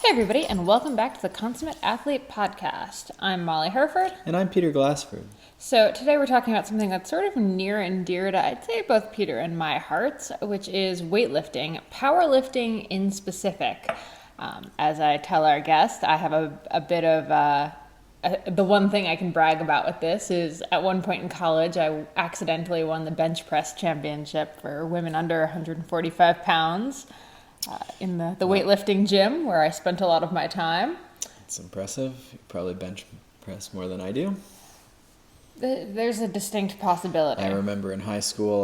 Hey everybody, and welcome back to the Consummate Athlete Podcast. I'm Molly Herford. And I'm Peter Glassford. So today we're talking about something that's sort of near and dear to, I'd say, both Peter and my hearts, which is weightlifting, powerlifting in specific. As I tell our guest, I have a bit of the one thing I can brag about with this is at one point in college, I accidentally won the bench press championship for women under 145 pounds. In the weightlifting gym where I spent a lot of my time. It's impressive. You probably bench press more than I do. There's a distinct possibility. I remember in high school,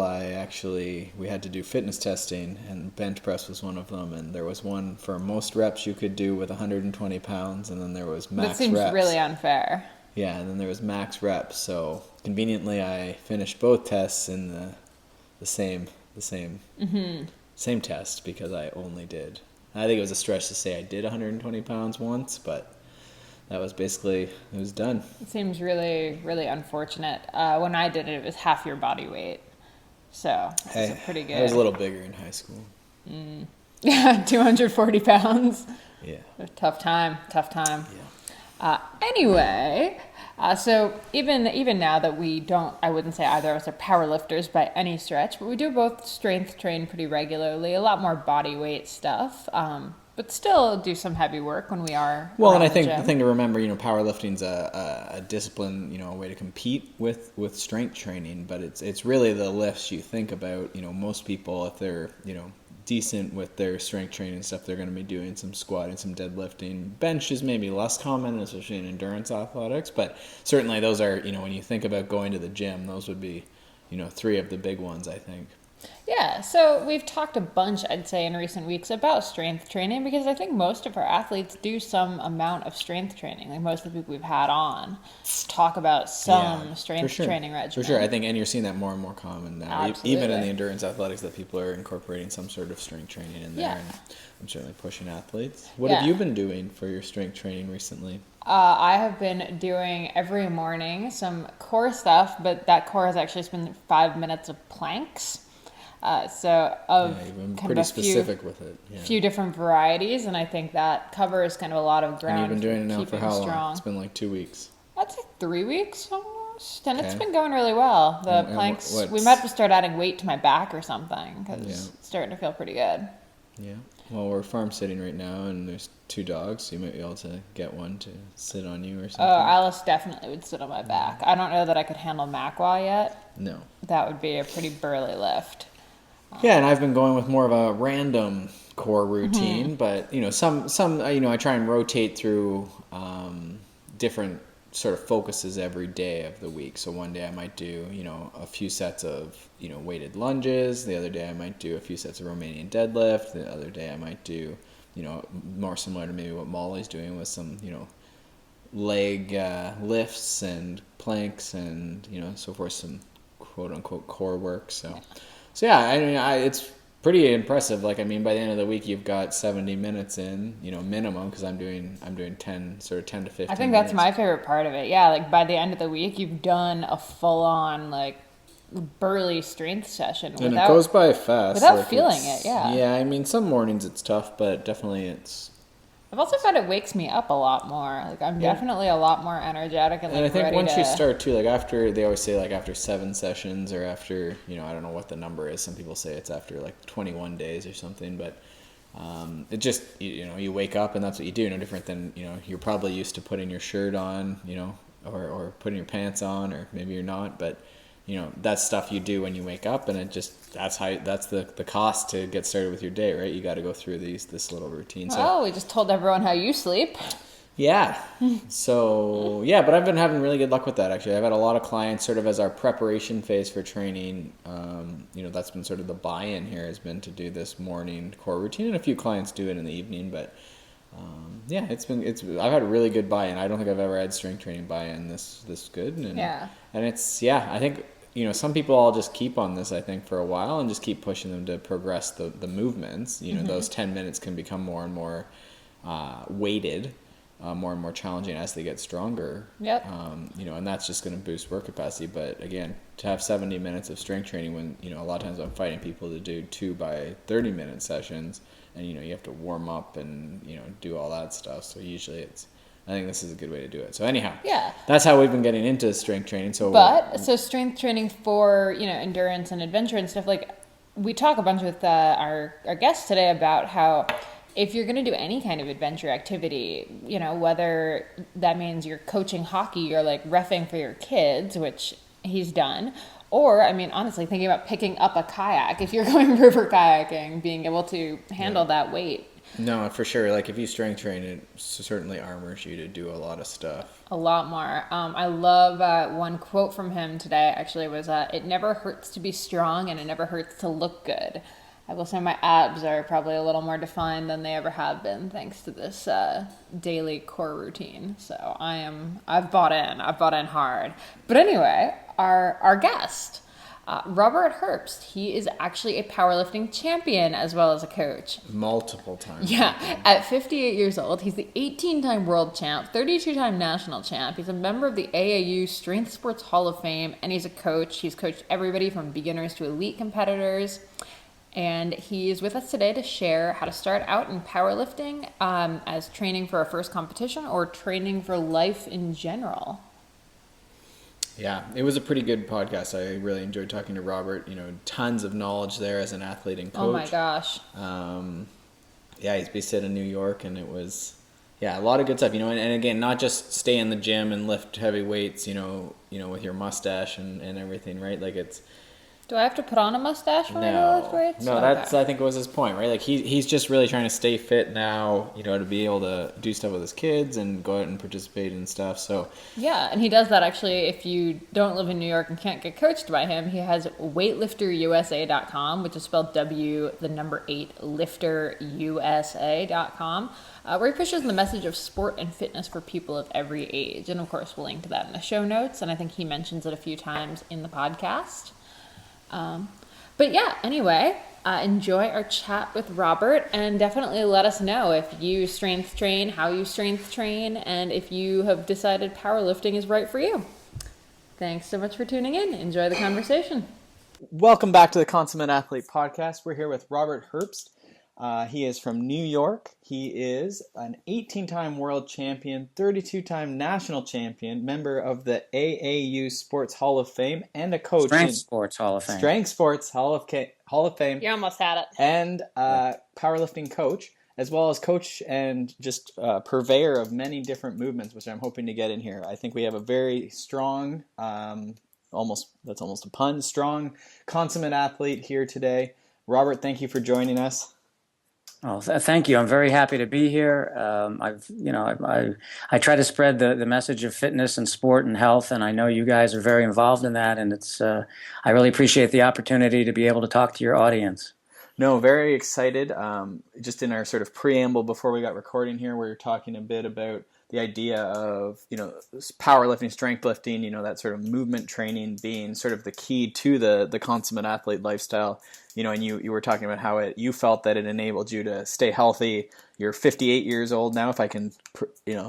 we had to do fitness testing, and bench press was one of them. And there was one for most reps you could do with 120 pounds, and then there was max reps. That seems really unfair. Yeah, and then there was max reps. So conveniently, I finished both tests in the same. Mm-hmm. Same test because I only did. I think it was a stretch to say I did 120 pounds once, but that was basically, it was done. It seems really, really unfortunate. When I did it, it was half your body weight. So, it's pretty good. I was a little bigger in high school. Yeah, 240 pounds. Yeah. Tough time. Yeah. Anyway, so even now that I wouldn't say either of us are powerlifters by any stretch, but we do both strength train pretty regularly, a lot more body weight stuff, but still do some heavy work when we are. Well, and I think the thing to remember, powerlifting's a discipline, a way to compete with strength training, but it's really the lifts you think about. Most people, if they're, decent with their strength training stuff, they're going to be doing some squatting, some deadlifting. Bench is maybe less common, especially in endurance athletics, but certainly those are, when you think about going to the gym, those would be, three of the big ones, I think. Yeah, so we've talked a bunch, I'd say, in recent weeks about strength training because I think most of our athletes do some amount of strength training. Like most of the people we've had on talk about some strength training regimen. For sure, I think, and you're seeing that more and more common now. Absolutely. Even in the endurance athletics, that people are incorporating some sort of strength training in there. Yeah. And I'm certainly pushing athletes. What have you been doing for your strength training recently? I have been doing every morning some core stuff, but that core has actually been 5 minutes of planks. You've been pretty specific with it. Yeah. Few different varieties, and I think that covers kind of a lot of ground. And you've been doing it now for how long? Strong. It's been like 2 weeks. I'd say 3 weeks almost, and it's been going really well. The planks, we might have to start adding weight to my back or something because it's starting to feel pretty good. Yeah. Well, we're farm sitting right now, and there's 2 dogs, so you might be able to get one to sit on you or something. Oh, Alice definitely would sit on my back. I don't know that I could handle Macwa yet. No. That would be a pretty burly lift. Yeah, and I've been going with more of a random core routine, but some I try and rotate through different sort of focuses every day of the week. So one day I might do a few sets of weighted lunges. The other day I might do a few sets of Romanian deadlift. The other day I might do more similar to maybe what Molly's doing with some leg lifts and planks and so forth, some quote unquote core work. So yeah, I mean, it's pretty impressive. Like, I mean, by the end of the week, you've got 70 minutes in, minimum, because I'm doing 10 to 15. I think that's my favorite part of it. Yeah, like by the end of the week, you've done a full-on like burly strength session. And it goes by fast without feeling it. Yeah. Yeah, I mean, some mornings it's tough, but definitely it's. I've also found it wakes me up a lot more. Like I'm definitely a lot more energetic and I think once you start too, like after they always say like after 7 sessions or after I don't know what the number is. Some people say it's after like 21 days or something, but it just you wake up and that's what you do. No different than you're probably used to putting your shirt on, or putting your pants on, or maybe you're not, but. That's stuff you do when you wake up, and that's the cost to get started with your day, right? You got to go through this little routine. Well, we just told everyone how you sleep. Yeah. So, yeah, but I've been having really good luck with that, actually. I've had a lot of clients sort of as our preparation phase for training. That's been sort of the buy-in here has been to do this morning core routine, and a few clients do it in the evening, but I've had a really good buy-in. I don't think I've ever had strength training buy-in this good. And I think some people all just keep on this, I think, for a while and just keep pushing them to progress the movements. Those 10 minutes can become more and more weighted. more and more challenging as they get stronger. Yep. And that's just going to boost work capacity. But again, to have 70 minutes of strength training when, a lot of times I'm fighting people to do 2 by 30-minute sessions, and, you have to warm up and, do all that stuff. So usually I think this is a good way to do it. So anyhow, yeah, that's how we've been getting into strength training. So strength training for, endurance and adventure and stuff, like we talk a bunch with our guests today about how if you're going to do any kind of adventure activity, whether that means you're coaching hockey or like reffing for your kids, which he's done, or, honestly, thinking about picking up a kayak, if you're going river kayaking, being able to handle that weight. No, for sure. Like if you strength train, it certainly armors you to do a lot of stuff. A lot more. I love one quote from him today, actually, was, it never hurts to be strong and it never hurts to look good. I will say my abs are probably a little more defined than they ever have been thanks to this daily core routine. So I've bought in hard. But anyway, our guest, Robert Herbst, he is actually a powerlifting champion as well as a coach. Multiple times. Yeah, at 58 years old, he's the 18-time world champ, 32-time national champ. He's a member of the AAU Strength Sports Hall of Fame, and he's a coach. He's coached everybody from beginners to elite competitors. And he is with us today to share how to start out in powerlifting as training for a first competition or training for life in general. Yeah, it was a pretty good podcast. I really enjoyed talking to Robert. Tons of knowledge there as an athlete and coach. Oh my gosh. He's based out of New York, and it was, a lot of good stuff. And again, not just stay in the gym and lift heavy weights, with your mustache and everything, right? Like it's. Do I have to put on a mustache when I go lift weights? No, that's, I think, was his point, right? Like he's just really trying to stay fit now, to be able to do stuff with his kids and go out and participate in stuff. So yeah, and he does that actually. If you don't live in New York and can't get coached by him, he has weightlifterusa.com, which is spelled lifterusa.com, where he pushes the message of sport and fitness for people of every age. And of course, we'll link to that in the show notes. And I think he mentions it a few times in the podcast. But yeah, anyway, enjoy our chat with Robert, and definitely let us know if you strength train, how you strength train, and if you have decided powerlifting is right for you. Thanks so much for tuning in. Enjoy the conversation. Welcome back to the Consummate Athlete Podcast. We're here with Robert Herbst. He is from New York. He is an 18-time world champion, 32-time national champion, member of the AAU Sports Hall of Fame, and a coach. Strength Sports Hall of Fame. Strength Sports Hall of Fame. You almost had it. And powerlifting coach, as well as coach and just purveyor of many different movements, which I'm hoping to get in here. I think we have a very strong, that's almost a pun, strong consummate athlete here today. Robert, thank you for joining us. Oh, thank you. I'm very happy to be here. I try to spread the message of fitness and sport and health, and I know you guys are very involved in that, and it's I really appreciate the opportunity to be able to talk to your audience. No, very excited. Just in our sort of preamble before we got recording here, we were talking a bit about the idea of, powerlifting, strength lifting, that sort of movement training being sort of the key to the consummate athlete lifestyle. And you were talking about how you felt that it enabled you to stay healthy. You're 58 years old now, if I can,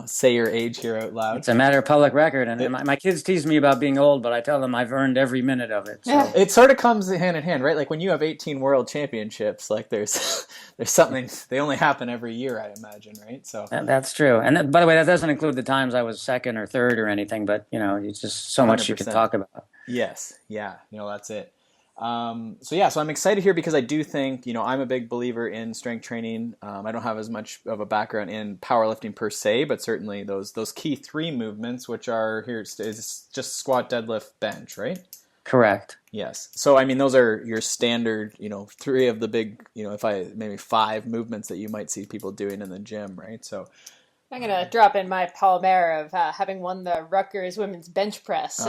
say your age here out loud. It's a matter of public record, and my kids tease me about being old, but I tell them I've earned every minute of it. So. Yeah, it sort of comes hand in hand, right? Like when you have 18 world championships, like there's something, they only happen every year, I imagine, right? So that's true. And by the way, that doesn't include the times I was second or third or anything, but it's just so 100%. Much you can talk about. Yes, yeah, that's it. So I'm excited here because I do think, I'm a big believer in strength training. I don't have as much of a background in powerlifting per se, but certainly those key 3 movements, which are here, is just squat, deadlift, bench, right? Correct. Yes. So, those are your standard, 3 of the big, maybe 5 movements that you might see people doing in the gym, right? So I'm going to drop in my pallbearer of having won the Rutgers women's bench press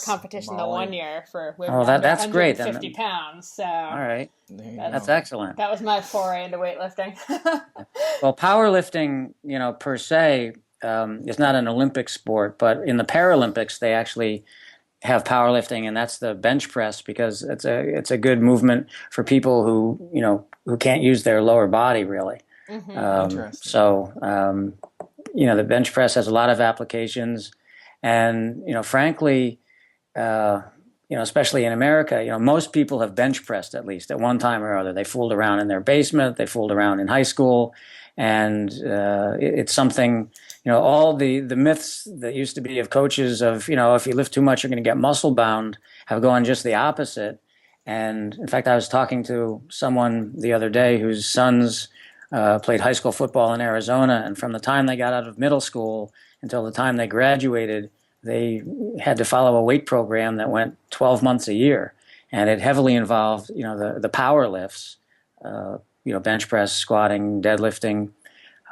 competition the one year for women under that's great. 150 pounds. So, all right. That's excellent. That was my foray into weightlifting. Well, powerlifting, per se, is not an Olympic sport, but in the Paralympics, they actually have powerlifting, and that's the bench press because it's a good movement for people who can't use their lower body really. Mm-hmm. So the bench press has a lot of applications, and frankly, uh, especially in America, most people have bench pressed at least at one time or other. They fooled around in their basement, they fooled around in high school, and it's something. All the myths that used to be of coaches of if you lift too much, you're going to get muscle bound, have gone just the opposite. And in fact, I was talking to someone the other day whose sons played high school football in Arizona, and from the time they got out of middle school until the time they graduated, they had to follow a weight program that went 12 months a year, and it heavily involved the power lifts, bench press, squatting, deadlifting.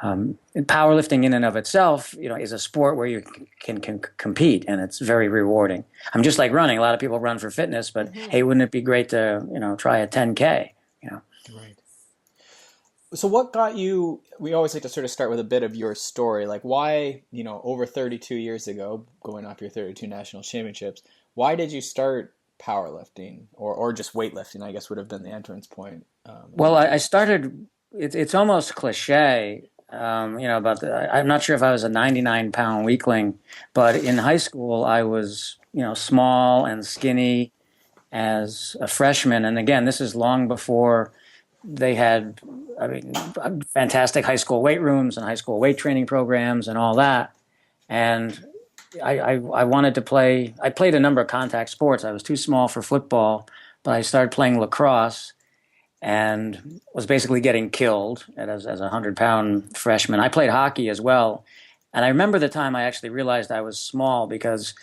And powerlifting in and of itself, is a sport where you can compete, and it's very rewarding. I'm just like running. A lot of people run for fitness, but hey, wouldn't it be great to try a 10K? Right. So what got you, we always like to sort of start with a bit of your story, like why, over 32 years ago, going off your 32 national championships, why did you start powerlifting or just weightlifting, I guess would have been the entrance point? Well, I started, it's almost cliche, about I'm not sure if I was a 99-pound weakling, but in high school I was, small and skinny as a freshman. And again, this is long before they had, fantastic high school weight rooms and high school weight training programs and all that. And I wanted to play. I played a number of contact sports. I was too small for football, but I started playing lacrosse and was basically getting killed as a 100-pound freshman. I played hockey as well. And I remember the time I actually realized I was small because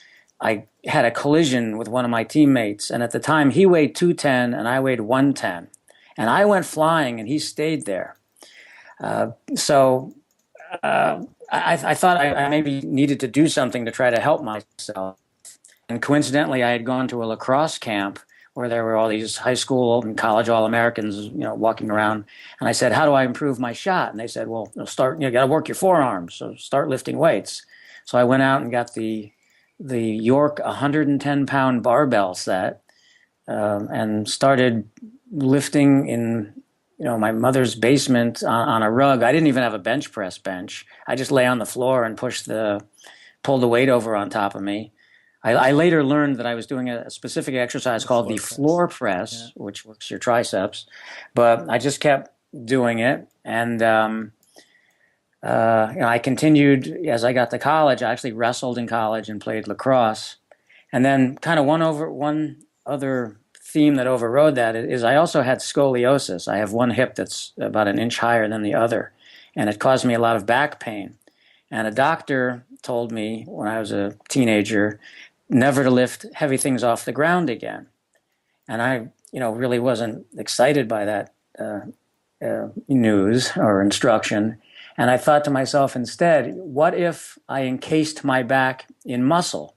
I had a collision with one of my teammates. And at the time, he weighed 210 and I weighed 110. And I went flying and he stayed there. So I thought I maybe needed to do something to try to help myself. And coincidentally, I had gone to a lacrosse camp where there were all these high school and college All-Americans, walking around. And I said, how do I improve my shot? And they said, well, you got to work your forearms. So start lifting weights. So I went out and got the York 110-pound barbell set and started lifting in my mother's basement on a rug. I didn't even have a bench press bench. I just lay on the floor and pulled the weight over on top of me. I later learned that I was doing a specific exercise called the floor press, which works your triceps. But I just kept doing it, and I continued as I got to college. I actually wrestled in college and played lacrosse. And then kind of one other theme that overrode that is I also had scoliosis. I have one hip that's about an inch higher than the other, and it caused me a lot of back pain. And a doctor told me when I was a teenager never to lift heavy things off the ground again. And I, really wasn't excited by that news or instruction. And I thought to myself instead, what if I encased my back in muscle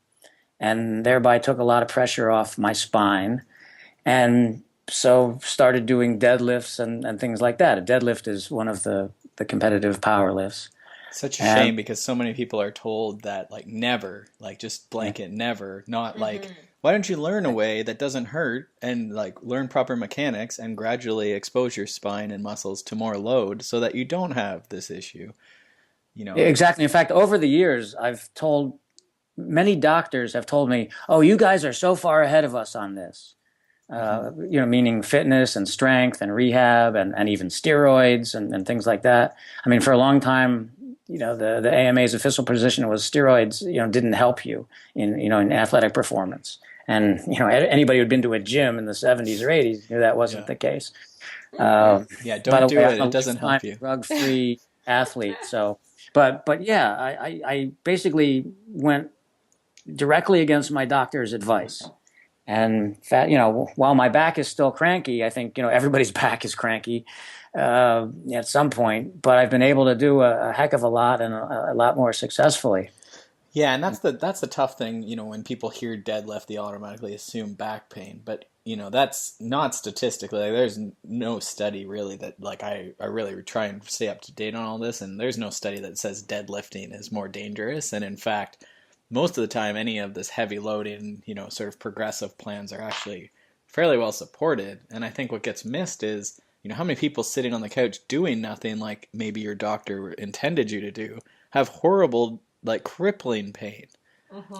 and thereby took a lot of pressure off my spine? And so started doing deadlifts and things like that. A deadlift is one of the competitive power lifts. Such a shame because so many people are told that never, just blanket never, not why don't you learn a way that doesn't hurt and learn proper mechanics and gradually expose your spine and muscles to more load so that you don't have this issue, Exactly. In fact, over the years, many doctors have told me, oh, you guys are so far ahead of us on this. Meaning fitness and strength and rehab and even steroids and things like that. I mean, for a long time, the AMA's official position was steroids, didn't help you in athletic performance. And, anybody who'd been to a gym in the 70s or 80s knew that wasn't the case. Don't do it. It doesn't help you. Drug-free athlete. So, but yeah, I basically went directly against my doctor's advice. And while my back is still cranky, I think everybody's back is cranky at some point. But I've been able to do a heck of a lot and a lot more successfully. Yeah, and that's the tough thing. When people hear deadlift, they automatically assume back pain. But that's not statistically. There's no study really that I really try and stay up to date on all this, and there's no study that says deadlifting is more dangerous. And in fact, most of the time, any of this heavy loading, sort of progressive plans are actually fairly well supported. And I think what gets missed is, how many people sitting on the couch doing nothing like maybe your doctor intended you to do have horrible, like crippling pain.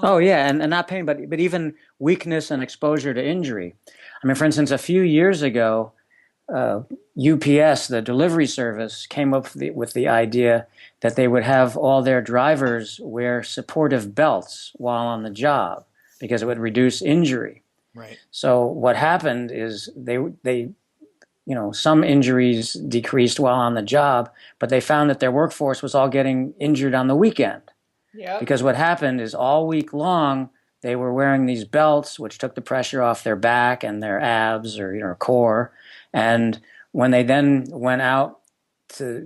Oh yeah, and not pain, but even weakness and exposure to injury. I mean, for instance, a few years ago, UPS, the delivery service, came up with the idea that they would have all their drivers wear supportive belts while on the job because it would reduce injury. Right. So what happened is some injuries decreased while on the job, but they found that their workforce was all getting injured on the weekend. Yeah. Because what happened is all week long they were wearing these belts, which took the pressure off their back and their abs or core. And when they then went out to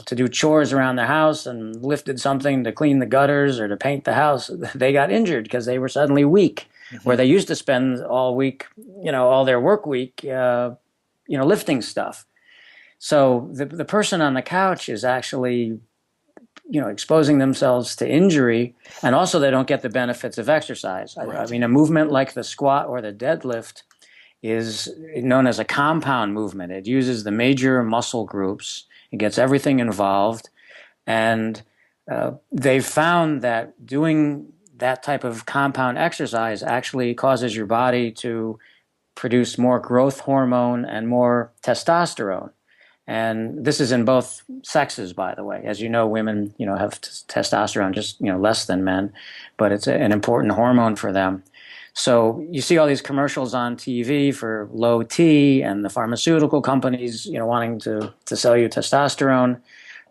do chores around the house and lifted something to clean the gutters or to paint the house, they got injured because they were suddenly weak. Mm-hmm. Where they used to spend all week, all their work week, lifting stuff. So the person on the couch is actually exposing themselves to injury, and also they don't get the benefits of exercise. Right. I mean, a movement like the squat or the deadlift is known as a compound movement. It uses the major muscle groups. It gets everything involved, and they've found that doing that type of compound exercise actually causes your body to produce more growth hormone and more testosterone. And this is in both sexes, by the way. As you know, women, have testosterone just, less than men, but it's an important hormone for them. So you see all these commercials on TV for low T and the pharmaceutical companies, wanting to sell you testosterone.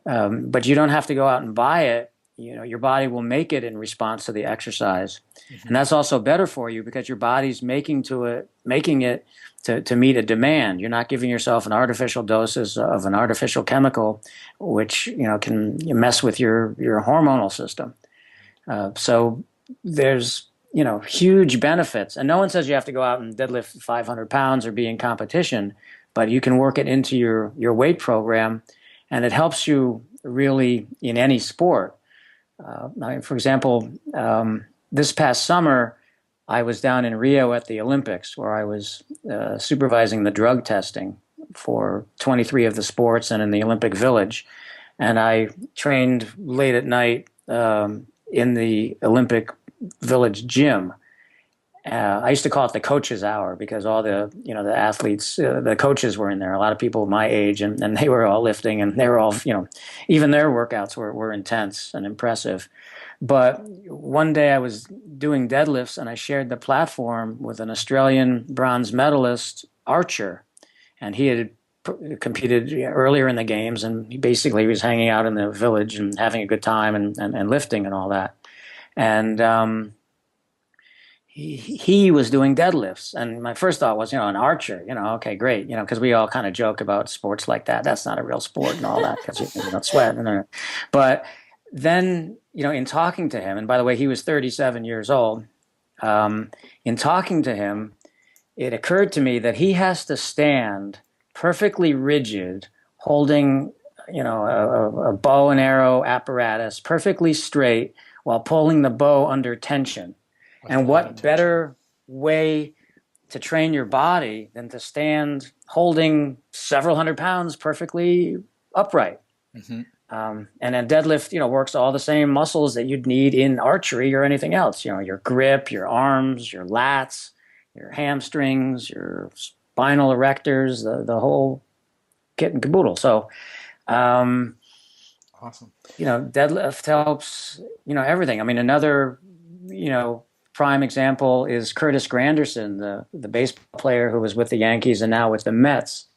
But you don't have to go out and buy it. Your body will make it in response to the exercise. Mm-hmm. And that's also better for you because your body's making it to meet a demand. You're not giving yourself an artificial doses of an artificial chemical, which can mess with your hormonal system. So there's huge benefits, and no one says you have to go out and deadlift 500 pounds or be in competition, but you can work it into your weight program, and it helps you really in any sport. For example, this past summer, I was down in Rio at the Olympics where I was supervising the drug testing for 23 of the sports and in the Olympic Village. And I trained late at night in the Olympic Village gym. I used to call it the coaches' hour because all the the athletes, the coaches were in there. A lot of people my age, and they were all lifting, and they were all even their workouts were intense and impressive. But one day I was doing deadlifts, and I shared the platform with an Australian bronze medalist archer, and he had competed earlier in the games, and he basically was hanging out in the village and having a good time and lifting and all that. And he was doing deadlifts, and my first thought was, an archer, okay, great, because we all kind of joke about sports like that. That's not a real sport and all that because you don't sweat. But then, in talking to him, and by the way, he was 37 years old. In talking to him, it occurred to me that he has to stand perfectly rigid, holding, a bow and arrow apparatus perfectly straight while pulling the bow under tension. And what better way to train your body than to stand holding several hundred pounds perfectly upright? Mm-hmm. And a deadlift, works all the same muscles that you'd need in archery or anything else. Your grip, your arms, your lats, your hamstrings, your spinal erectors, the whole kit and caboodle. So, awesome. Deadlift helps, everything. I mean, another, prime example is Curtis Granderson, the baseball player who was with the Yankees and now with the Mets.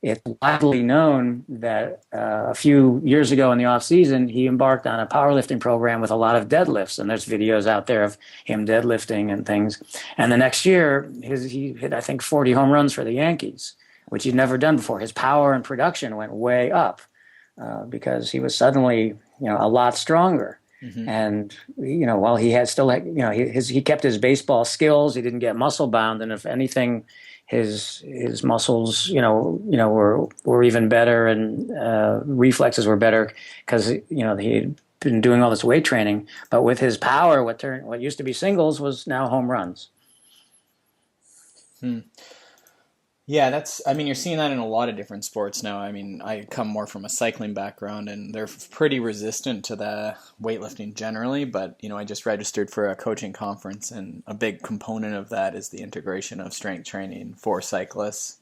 It's widely known that a few years ago in the off season, he embarked on a powerlifting program with a lot of deadlifts, and there's videos out there of him deadlifting and things. And the next year, he hit, I think, 40 home runs for the Yankees, which he'd never done before. His power and production went way up because he was suddenly, a lot stronger. Mm-hmm. And while he had still, he kept his baseball skills. He didn't get muscle bound, and if anything, his muscles, were even better, and reflexes were better because he had been doing all this weight training. But with his power, what used to be singles was now home runs. Yeah, I mean, you're seeing that in a lot of different sports now. I mean, I come more from a cycling background and they're pretty resistant to the weightlifting generally, but, I just registered for a coaching conference and a big component of that is the integration of strength training for cyclists.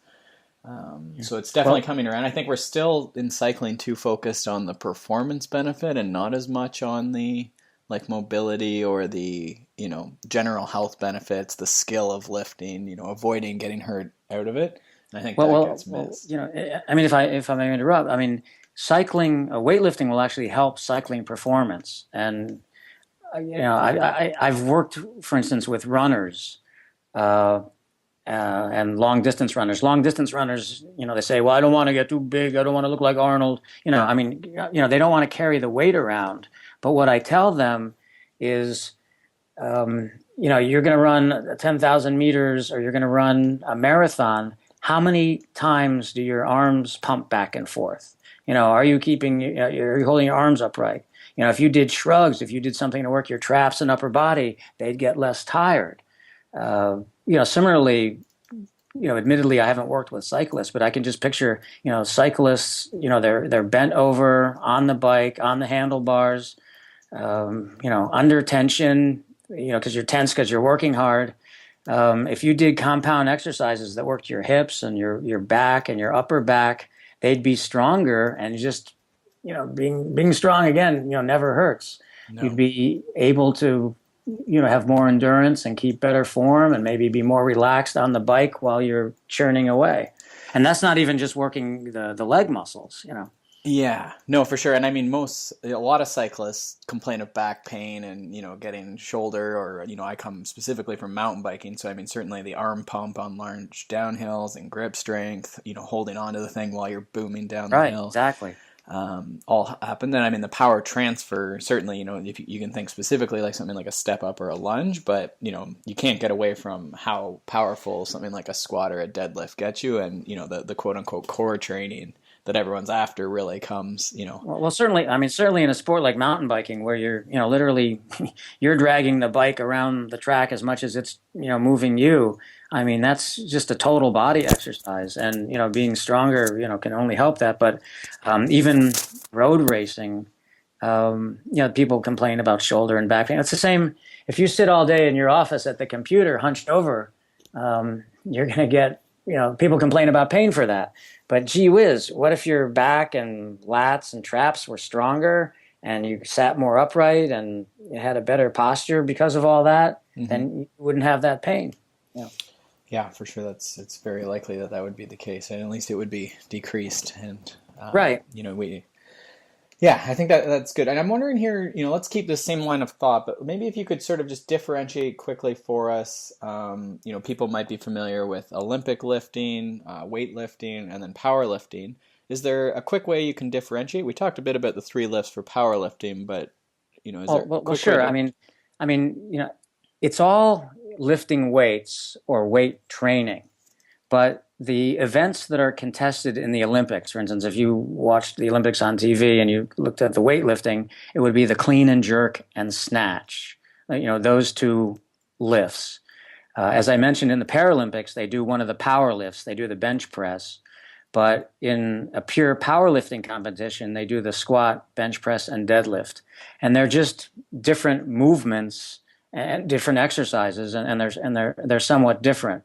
Yeah. So it's definitely Well, coming around. I think we're still in cycling too focused on the performance benefit and not as much on the like mobility or the, general health benefits, the skill of lifting, avoiding getting hurt out of it. And I think that gets missed. I mean, if I may interrupt, I mean, cycling, weightlifting will actually help cycling performance. And I've worked, for instance, with runners. Uh, and long distance runners. Long distance runners, they say, "Well, I don't want to get too big. I don't want to look like Arnold." I mean, they don't want to carry the weight around. But what I tell them is, you're going to run 10,000 meters or you're going to run a marathon. How many times do your arms pump back and forth? Are you you're holding your arms upright? If you did shrugs, if you did something to work your traps and upper body, they'd get less tired. Similarly, admittedly, I haven't worked with cyclists, but I can just picture, cyclists, they're bent over on the bike, on the handlebars, under tension, because you're tense because you're working hard. If you did compound exercises that worked your hips and your back and your upper back, they'd be stronger. And just, being strong again, never hurts. No. You'd be able to have more endurance and keep better form and maybe be more relaxed on the bike while you're churning away. And that's not even just working the leg muscles. Yeah, no, for sure. And I mean, a lot of cyclists complain of back pain and, getting shoulder or, I come specifically from mountain biking. So, I mean, certainly the arm pump on large downhills and grip strength, holding onto the thing while you're booming down the hill. Right, exactly. All happen. Then, I mean, the power transfer, certainly, if you can think specifically like something like a step up or a lunge, but, you can't get away from how powerful something like a squat or a deadlift gets you. And, the quote unquote core training that everyone's after really comes, Well, certainly, I mean, certainly in a sport like mountain biking where you're, literally you're dragging the bike around the track as much as it's, moving you. I mean, that's just a total body exercise, and being stronger, can only help that. But even road racing, people complain about shoulder and back pain. It's the same if you sit all day in your office at the computer, hunched over. You're going to get, people complain about pain for that. But gee whiz, what if your back and lats and traps were stronger and you sat more upright and you had a better posture because of all that? Mm-hmm. Then you wouldn't have that pain. Yeah, for sure. It's very likely that would be the case, and at least it would be decreased. And right, yeah, I think that's good. And I'm wondering here, let's keep the same line of thought, but maybe if you could sort of just differentiate quickly for us. People might be familiar with Olympic lifting, weightlifting, and then powerlifting. Is there a quick way you can differentiate? We talked a bit about the three lifts for powerlifting, but is there? Well, sure. I mean, it's all lifting weights or weight training, but the events that are contested in the Olympics, for instance, if you watched the Olympics on TV and you looked at the weightlifting, it would be the clean and jerk and snatch, those two lifts. As I mentioned in the Paralympics, they do one of the power lifts, they do the bench press, but in a pure powerlifting competition, they do the squat, bench press, and deadlift. And they're just different movements and different exercises, and they're somewhat different.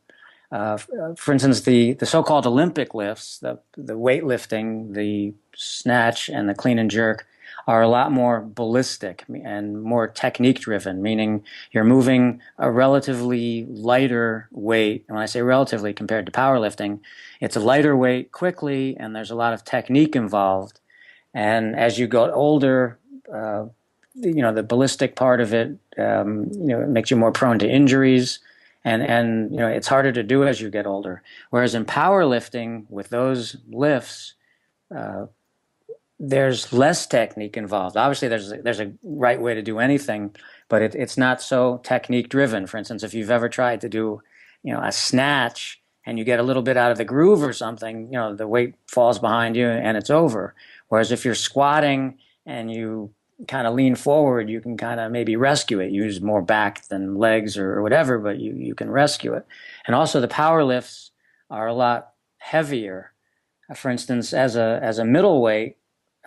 For instance, the so-called Olympic lifts, the weightlifting, the snatch, and the clean and jerk are a lot more ballistic and more technique-driven, meaning you're moving a relatively lighter weight. And when I say relatively compared to powerlifting, it's a lighter weight quickly, and there's a lot of technique involved. And as you go older, the ballistic part of it, it makes you more prone to injuries. And it's harder to do as you get older. Whereas in powerlifting, with those lifts, there's less technique involved. Obviously, there's a right way to do anything, but it's not so technique driven. For instance, if you've ever tried to do, a snatch and you get a little bit out of the groove or something, the weight falls behind you and it's over. Whereas if you're squatting and you kind of lean forward, you can kind of maybe rescue it. Use more back than legs or whatever, but you can rescue it. And also the power lifts are a lot heavier. For instance, as a middleweight,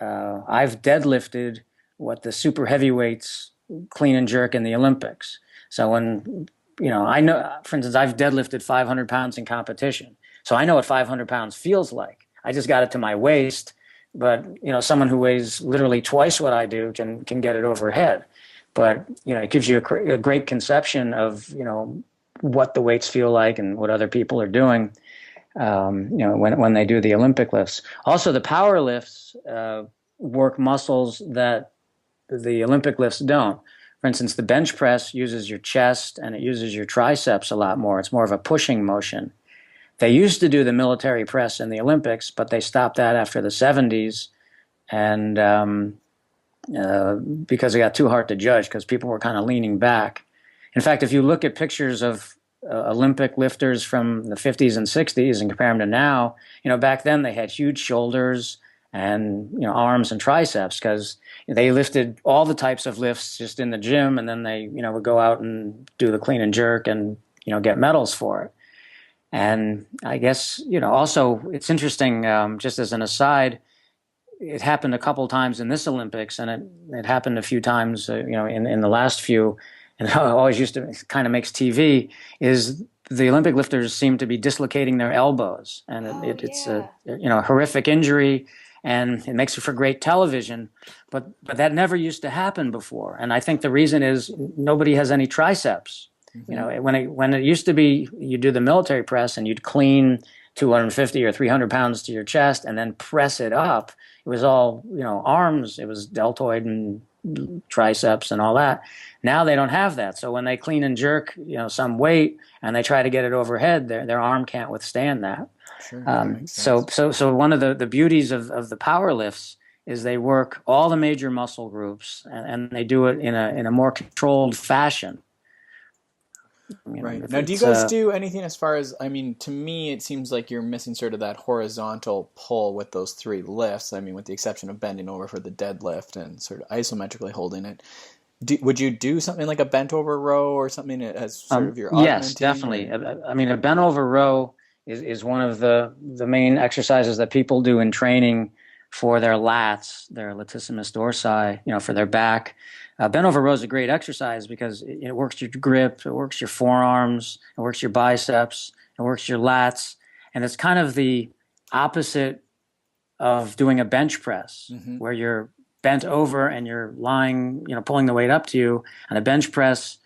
I've deadlifted what the super heavyweights clean and jerk in the Olympics. So when I know, for instance, I've deadlifted 500 pounds in competition, so I know what 500 pounds feels like. I just got it to my waist, but someone who weighs literally twice what I do can get it overhead. But it gives you a great conception of what the weights feel like and what other people are doing. When they do the Olympic lifts. Also, the power lifts work muscles that the Olympic lifts don't. For instance, the bench press uses your chest and it uses your triceps a lot more. It's more of a pushing motion. They used to do the military press in the Olympics, but they stopped that after the 70s, and because it got too hard to judge because people were kind of leaning back. In fact, if you look at pictures of Olympic lifters from the 50s and 60s and compare them to now, back then they had huge shoulders and arms and triceps because they lifted all the types of lifts just in the gym, and then they would go out and do the clean and jerk and get medals for it. And I guess also it's interesting, just as an aside, it happened a couple times in this Olympics, and it happened a few times in the last few. And how it always used to kind of makes TV is the Olympic lifters seem to be dislocating their elbows, and it's a horrific injury, and it makes it for great television, but that never used to happen before. And I think the reason is nobody has any triceps. Mm-hmm. When it used to be, you do the military press and you'd clean 250 or 300 pounds to your chest and then press it up. It was all arms. It was deltoid and triceps and all that. Now they don't have that. So when they clean and jerk, some weight and they try to get it overhead, their arm can't withstand that. Sure, that makes sense. So one of the beauties of the power lifts is they work all the major muscle groups, and they do it in a more controlled fashion. Right. Now, do you guys do anything as far as, to me, it seems like you're missing sort of that horizontal pull with those three lifts. With the exception of bending over for the deadlift and sort of isometrically holding it. Would you do something like a bent over row or something as sort of your augmenting? Yes, definitely. A bent over row is one of the main exercises that people do in training for their lats, their latissimus dorsi, for their back. Bent over row is a great exercise because it works your grip, it works your forearms, it works your biceps, it works your lats, and it's kind of the opposite of doing a bench press, mm-hmm. where you're bent over and you're lying, pulling the weight up to you. And a bench press,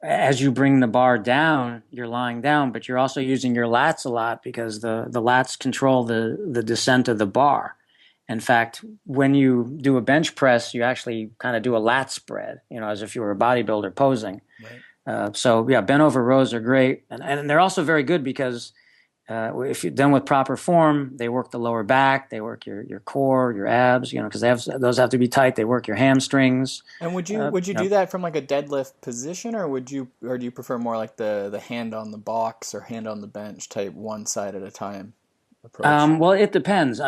as you bring the bar down, you're lying down, but you're also using your lats a lot because the lats control the descent of the bar. In fact, when you do a bench press, you actually kind of do a lat spread, as if you were a bodybuilder posing. Right. Bent over rows are great. And they're also very good because if you're done with proper form, they work the lower back, they work your core, your abs, because those have to be tight. They work your hamstrings. And would you do that from like a deadlift position, or do you prefer more like the hand on the box or hand on the bench type, one side at a time approach? Well, it depends.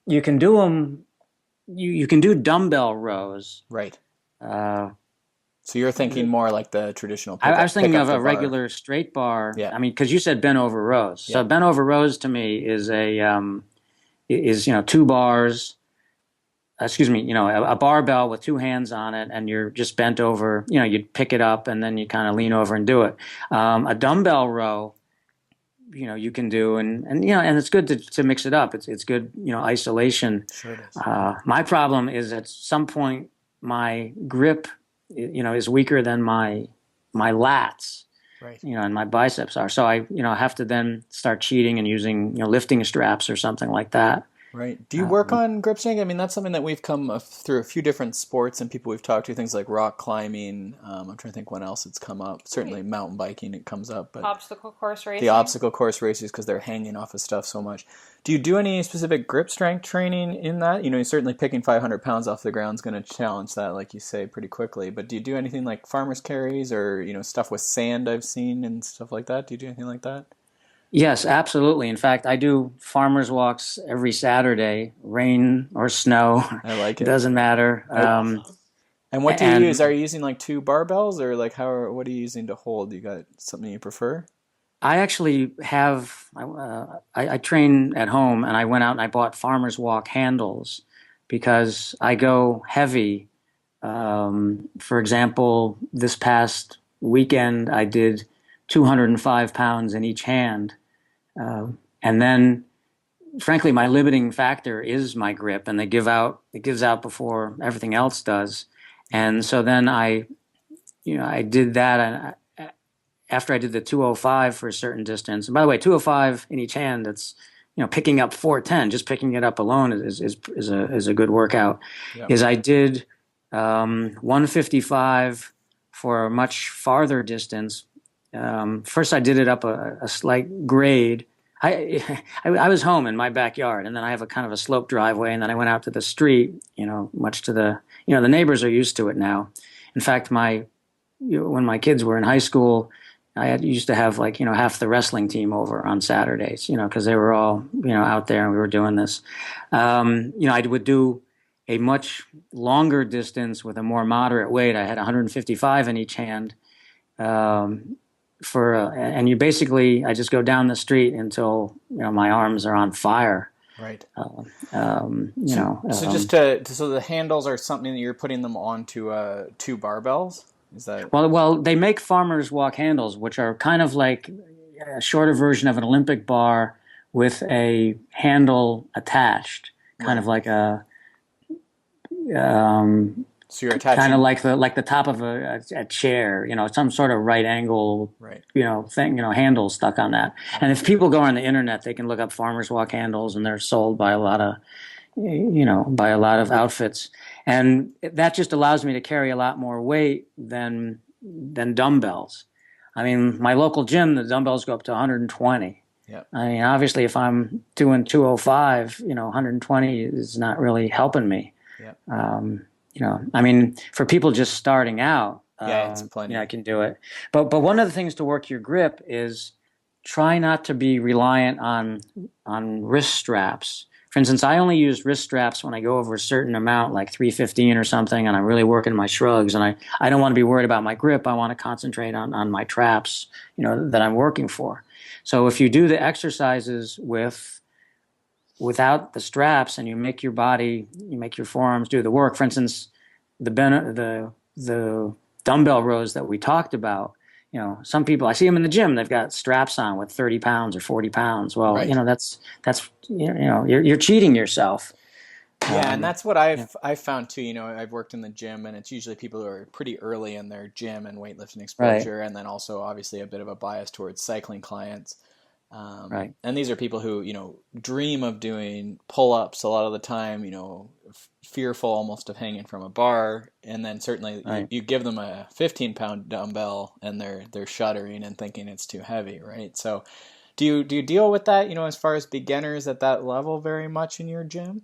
You can do them. You can do dumbbell rows. Right. So you're thinking more like the traditional. I was thinking of a regular straight bar. Yeah. Because you said bent over rows. Yeah. So bent over rows to me is two bars. A barbell with two hands on it, and you're just bent over. You'd pick it up and then you kind of lean over and do it. A dumbbell row, you can do, and it's good to mix it up. It's good, isolation. Sure it is. My problem is at some point my grip, is weaker than my lats, right? And my biceps are. So I, have to then start cheating and using, lifting straps or something like that. Right. Do you work on grip strength? That's something that we've come through a few different sports and people we've talked to, things like rock climbing. I'm trying to think when else it's come up. Certainly mountain biking, it comes up. But obstacle course racing. The obstacle course races, because they're hanging off of stuff so much. Do you do any specific grip strength training in that? Certainly picking 500 pounds off the ground is going to challenge that, like you say, pretty quickly. But do you do anything like farmer's carries or, stuff with sand I've seen and stuff like that? Do you do anything like that? Yes, absolutely. In fact, I do farmers walks every Saturday, rain or snow. I like it. It doesn't matter. And what do you use? Are you using like two barbells, or like what are you using to hold? You got something you prefer? I actually have, I train at home and I went out and I bought Farmer's Walk handles because I go heavy. For example, this past weekend I did 205 pounds in each hand. Uh, and then, frankly, my limiting factor is my grip, and it gives out before everything else does. And so then I did that, and after I did the 205 for a certain distance, and by the way, 205 in each hand, that's picking up 410, just picking it up alone is a good workout. Yeah. Is I did 155 for a much farther distance. First, I did it up a slight grade. I was home in my backyard, and then I have a kind of a sloped driveway, and then I went out to the street. Much to the neighbors are used to it now. In fact, when my kids were in high school, used to have half the wrestling team over on Saturdays, because they were all out there and we were doing this. I would do a much longer distance with a more moderate weight. I had 155 in each hand. And I just go down the street until my arms are on fire. Right. So the handles are something that you're putting them onto two barbells. Is that well, they make Farmer's Walk handles, which are kind of like a shorter version of an Olympic bar with a handle attached, kind of like a. So you're attaching kind of like the top of a chair, some sort of right angle, right. Thing, handle stuck on that. And if people go on the internet, they can look up Farmer's Walk handles, and they're sold by a lot of outfits. And that just allows me to carry a lot more weight than dumbbells. I mean, my local gym, the dumbbells go up to 120. Yeah. I mean, obviously, if I'm doing 205, 120 is not really helping me. Yeah. I mean, for people just starting out, it's plenty. I can do it. But one of the things to work your grip is try not to be reliant on wrist straps. For instance, I only use wrist straps when I go over a certain amount, like 315 or something, and I'm really working my shrugs, and I don't want to be worried about my grip. I want to concentrate on my traps, that I'm working for. So if you do the exercises without the straps, and you make your forearms do the work. For instance, the dumbbell rows that we talked about. Some people, I see them in the gym, they've got straps on with 30 pounds or 40 pounds. Well, right. That's you're cheating yourself. Yeah, and that's what I've found too. I've worked in the gym, and it's usually people who are pretty early in their gym and weightlifting exposure, right. And then also obviously a bit of a bias towards cycling clients. Right. And these are people who, dream of doing pull-ups a lot of the time, fearful almost of hanging from a bar. And then certainly right. you give them a 15-pound dumbbell and they're shuddering and thinking it's too heavy, right? So do you deal with that, as far as beginners at that level very much in your gym?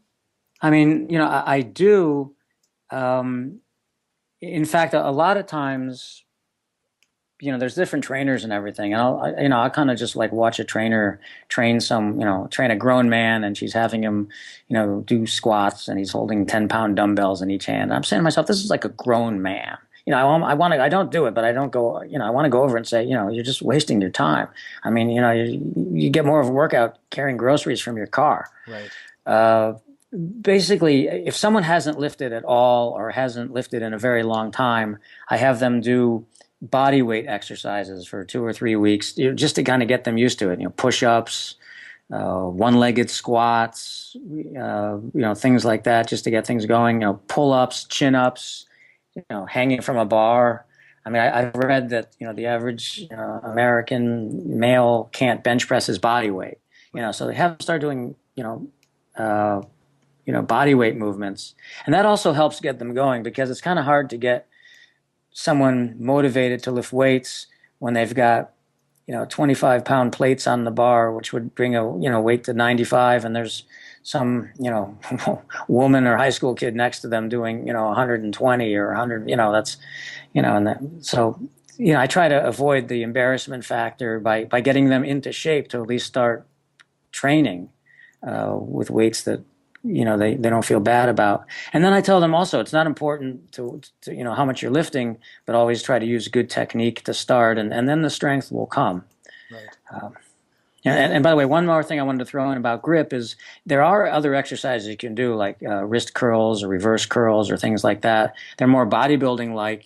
I mean, I do. In fact, a lot of times, there's different trainers and everything. And I'll kind of just like watch a trainer train a grown man, and she's having him, do squats, and he's holding 10-pound dumbbells in each hand. And I'm saying to myself, this is like a grown man. I don't do it, but I don't go, I want to go over and say, you're just wasting your time. I mean, you get more of a workout carrying groceries from your car. Right. Basically, if someone hasn't lifted at all or hasn't lifted in a very long time, I have them do body weight exercises for 2 or 3 weeks, just to kind of get them used to it. Push-ups, one-legged squats, things like that, just to get things going. Pull-ups, chin-ups, hanging from a bar. I mean, I've read that the average American male can't bench press his body weight. So they have to start doing body weight movements, and that also helps get them going, because it's kind of hard to get someone motivated to lift weights when they've got 25-pound plates on the bar, which would bring a weight to 95, and there's some woman or high school kid next to them doing 120 or 100. So I try to avoid the embarrassment factor by getting them into shape to at least start training with weights that they don't feel bad about. And then I tell them also, it's not important to how much you're lifting, but always try to use good technique to start, and then the strength will come. Right. And by the way, one more thing I wanted to throw in about grip is there are other exercises you can do, like wrist curls or reverse curls or things like that. They're more bodybuilding like,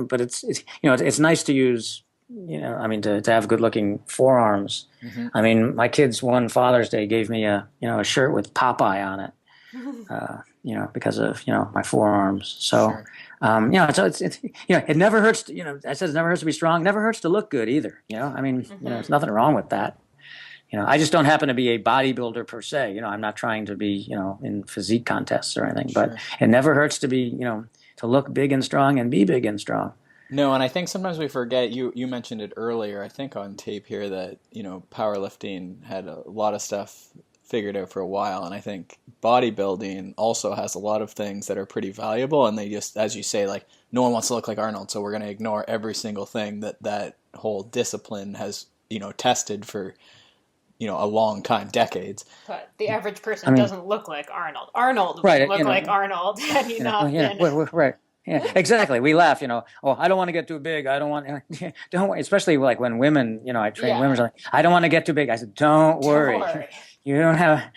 but it's nice to use, to have good looking forearms. Mm-hmm. I mean, my kids one Father's Day gave me a shirt with Popeye on it, because of, my forearms. So, Sure. so it's it never hurts. I said it never hurts to be strong. Never hurts to look good either. There's nothing wrong with that. I just don't happen to be a bodybuilder per se. I'm not trying to be, in physique contests or anything, but it never hurts to be, to look big and strong and be big and strong. No, and I think sometimes we forget, you mentioned it earlier, I think on tape here, that, powerlifting had a lot of stuff figured out for a while, and I think bodybuilding also has a lot of things that are pretty valuable, and they just, as you say, like, no one wants to look like Arnold, so we're going to ignore every single thing that whole discipline has, tested for a long time, decades. But the average person doesn't look like Arnold. Arnold would Right, look like Arnold had he not been. Right. Yeah, exactly. We laugh, oh, I don't want to get too big. I don't want, don't, especially like when women, I train women, like, I don't want to get too big. I said, don't worry. You don't have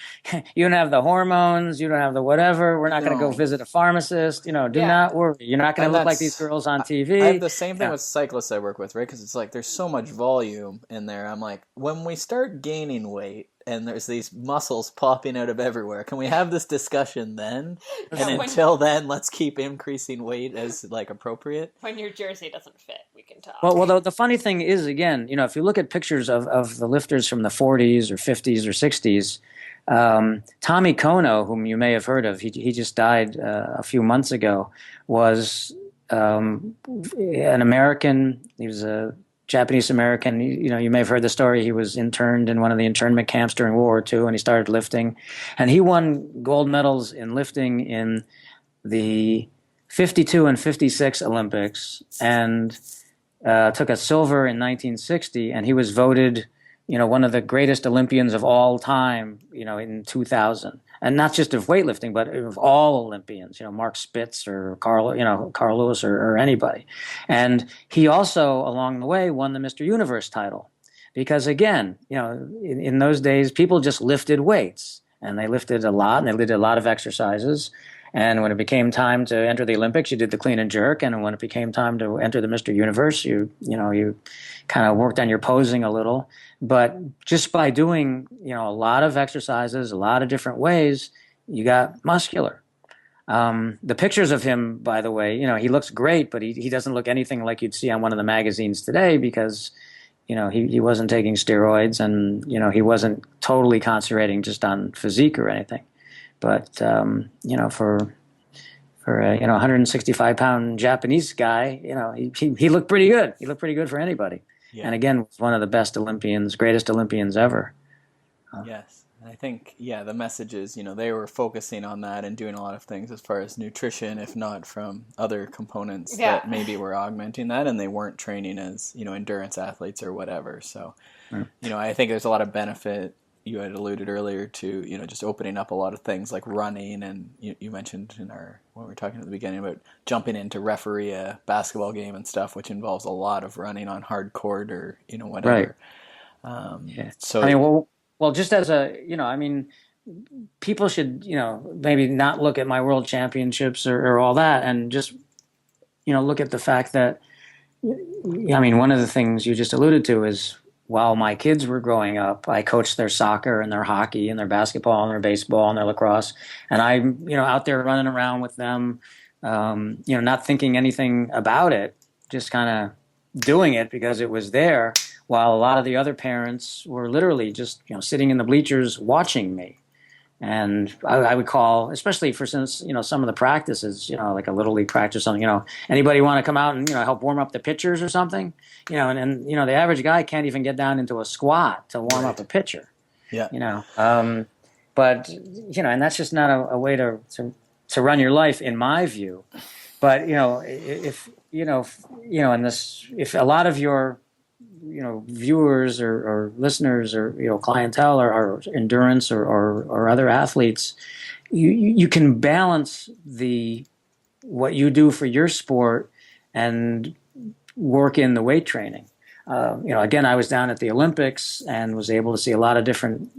the hormones. You don't have the whatever. We're not going to go visit a pharmacist. Do not worry. You're not going to look like these girls on TV. I have the same thing with cyclists I work with, right? Because it's like there's so much volume in there. I'm like, when we start gaining weight and there's these muscles popping out of everywhere, can we have this discussion then? And until then, let's keep increasing weight as like appropriate. When your jersey doesn't fit, we can talk. Well, the funny thing is, again, if you look at pictures of the lifters from the 40s or 50s or 60s, Tommy Kono, whom you may have heard of, he just died a few months ago, was an American. He was a Japanese American. You may have heard the story. He was interned in one of the internment camps during World War II, and he started lifting. And he won gold medals in lifting in the 52 and 56 Olympics, and took a silver in 1960. And he was voted, one of the greatest Olympians of all time, in 2000. And not just of weightlifting, but of all Olympians, Mark Spitz or Carl Lewis or anybody. And he also, along the way, won the Mr. Universe title. Because again, in those days, people just lifted weights. And they lifted a lot, and they did a lot of exercises. And when it became time to enter the Olympics, you did the clean and jerk. And when it became time to enter the Mr. Universe, you kind of worked on your posing a little. But just by doing, a lot of exercises, a lot of different ways, you got muscular. The pictures of him, by the way, he looks great, but he doesn't look anything like you'd see on one of the magazines today because, he wasn't taking steroids and, he wasn't totally concentrating just on physique or anything. But, for a 165-pound Japanese guy, he looked pretty good. He looked pretty good for anybody. Yeah. And again, was one of the best Olympians, greatest Olympians ever. Yes. I think, the message is, they were focusing on that and doing a lot of things as far as nutrition, if not from other components that maybe were augmenting that, and they weren't training as, endurance athletes or whatever. So, I think there's a lot of benefit. You had alluded earlier to, just opening up a lot of things like running, and you mentioned when we were talking at the beginning about jumping in to referee a basketball game and stuff, which involves a lot of running on hard court or, whatever. Right. So, well, just as people should, maybe not look at my world championships or all that and just, look at the fact that, one of the things you just alluded to is, while my kids were growing up, I coached their soccer and their hockey and their basketball and their baseball and their lacrosse. And I'm, out there running around with them, not thinking anything about it, just kind of doing it because it was there, while a lot of the other parents were literally just, sitting in the bleachers watching me. And I would call, especially for some of the practices, like a little league practice or something, anybody want to come out and, help warm up the pitchers or something, and the average guy can't even get down into a squat to warm up a pitcher. Yeah. But, and that's just not a way to run your life in my view. But, if a lot of your, viewers or listeners or clientele or endurance or other athletes, you can balance what you do for your sport and work in the weight training. again, I was down at the Olympics and was able to see a lot of different,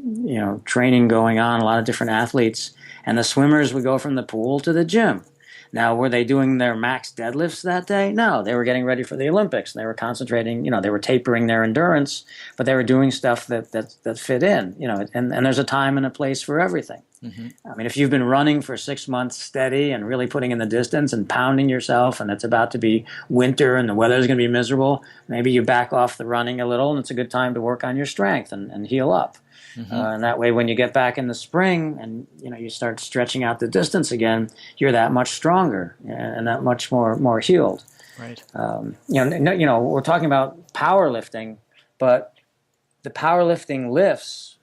training going on, a lot of different athletes. And the swimmers would go from the pool to the gym. Now, were they doing their max deadlifts that day? No, they were getting ready for the Olympics. They were concentrating, they were tapering their endurance, but they were doing stuff that fit in, and there's a time and a place for everything. Mm-hmm. I mean, if you've been running for 6 months steady and really putting in the distance and pounding yourself, and it's about to be winter and the weather's going to be miserable, maybe you back off the running a little, and it's a good time to work on your strength and heal up. Mm-hmm. And that way, when you get back in the spring and you start stretching out the distance again, you're that much stronger and that much more healed. Right. We're talking about powerlifting, but the powerlifting lifts,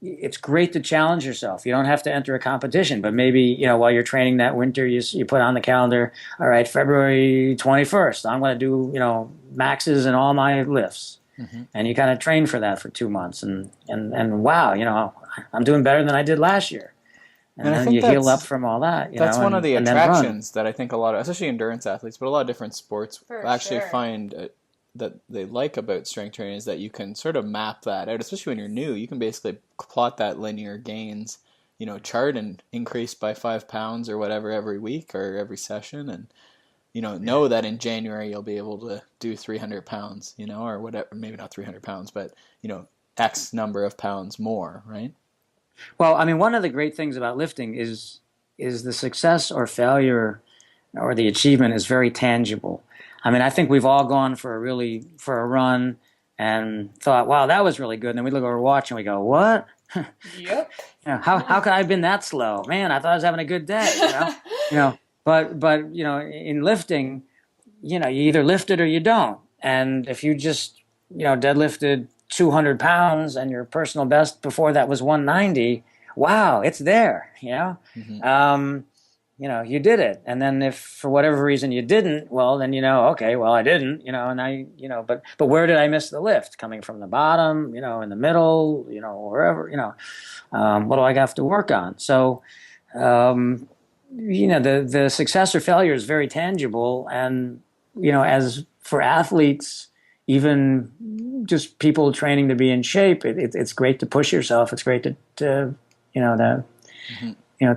it's great to challenge yourself. You don't have to enter a competition, but maybe, while you're training that winter, you put on the calendar, all right, February 21st, I'm going to do, maxes in all my lifts. Mm-hmm. And you kind of train for that for 2 months, and wow, I'm doing better than I did last year. And then you heal up from all that. That's one of the attractions that I think a lot of, especially endurance athletes, but a lot of different sports actually find that they like about strength training is that you can sort of map that out, especially when you're new. You can basically plot that linear gains, chart and increase by 5 pounds or whatever every week or every session, and know that in January you'll be able to do 300 pounds, or whatever, maybe not 300 pounds, but, X number of pounds more, right? Well, I mean, one of the great things about lifting is the success or failure or the achievement is very tangible. I mean, I think we've all gone for a run and thought, wow, that was really good. And then we look at our watch and we go, what? Yep. How could I have been that slow? Man, I thought I was having a good day, But in lifting, you either lift it or you don't. And if you just deadlifted 200 pounds and your personal best before that was 190, wow, it's there. Mm-hmm. You did it. And then if for whatever reason you didn't, well, then okay, well I didn't, and I, but where did I miss the lift? Coming from the bottom, in the middle, wherever, what do I have to work on? So. The success or failure is very tangible. And, as for athletes, even just people training to be in shape, it's great to push yourself. It's great to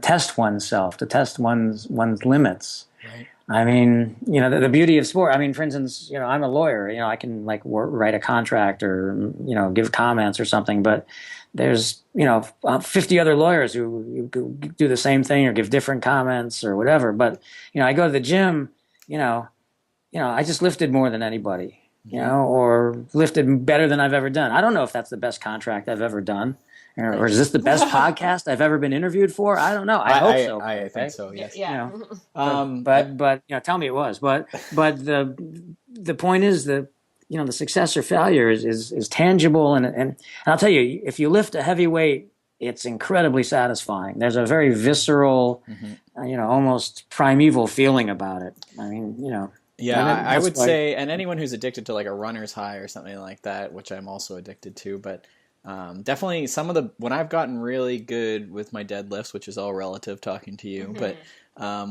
test oneself, to test one's limits. Right. I mean, the beauty of sport, I mean, for instance, I'm a lawyer, I can write a contract or, give comments or something, but there's, 50 other lawyers who do the same thing or give different comments or whatever. But, I go to the gym, I just lifted more than anybody, or lifted better than I've ever done. I don't know if that's the best contract I've ever done. Or is this the best podcast I've ever been interviewed for? I don't know. I hope so. I think so. Yes. Yeah. But tell me it was. But the point is that the success or failure is tangible, and I'll tell you, if you lift a heavy weight, it's incredibly satisfying. There's a very visceral, almost primeval feeling about it. I mean, Yeah, I would say, and anyone who's addicted to like a runner's high or something like that, which I'm also addicted to, but. Definitely when I've gotten really good with my deadlifts, which is all relative talking to you, mm-hmm. but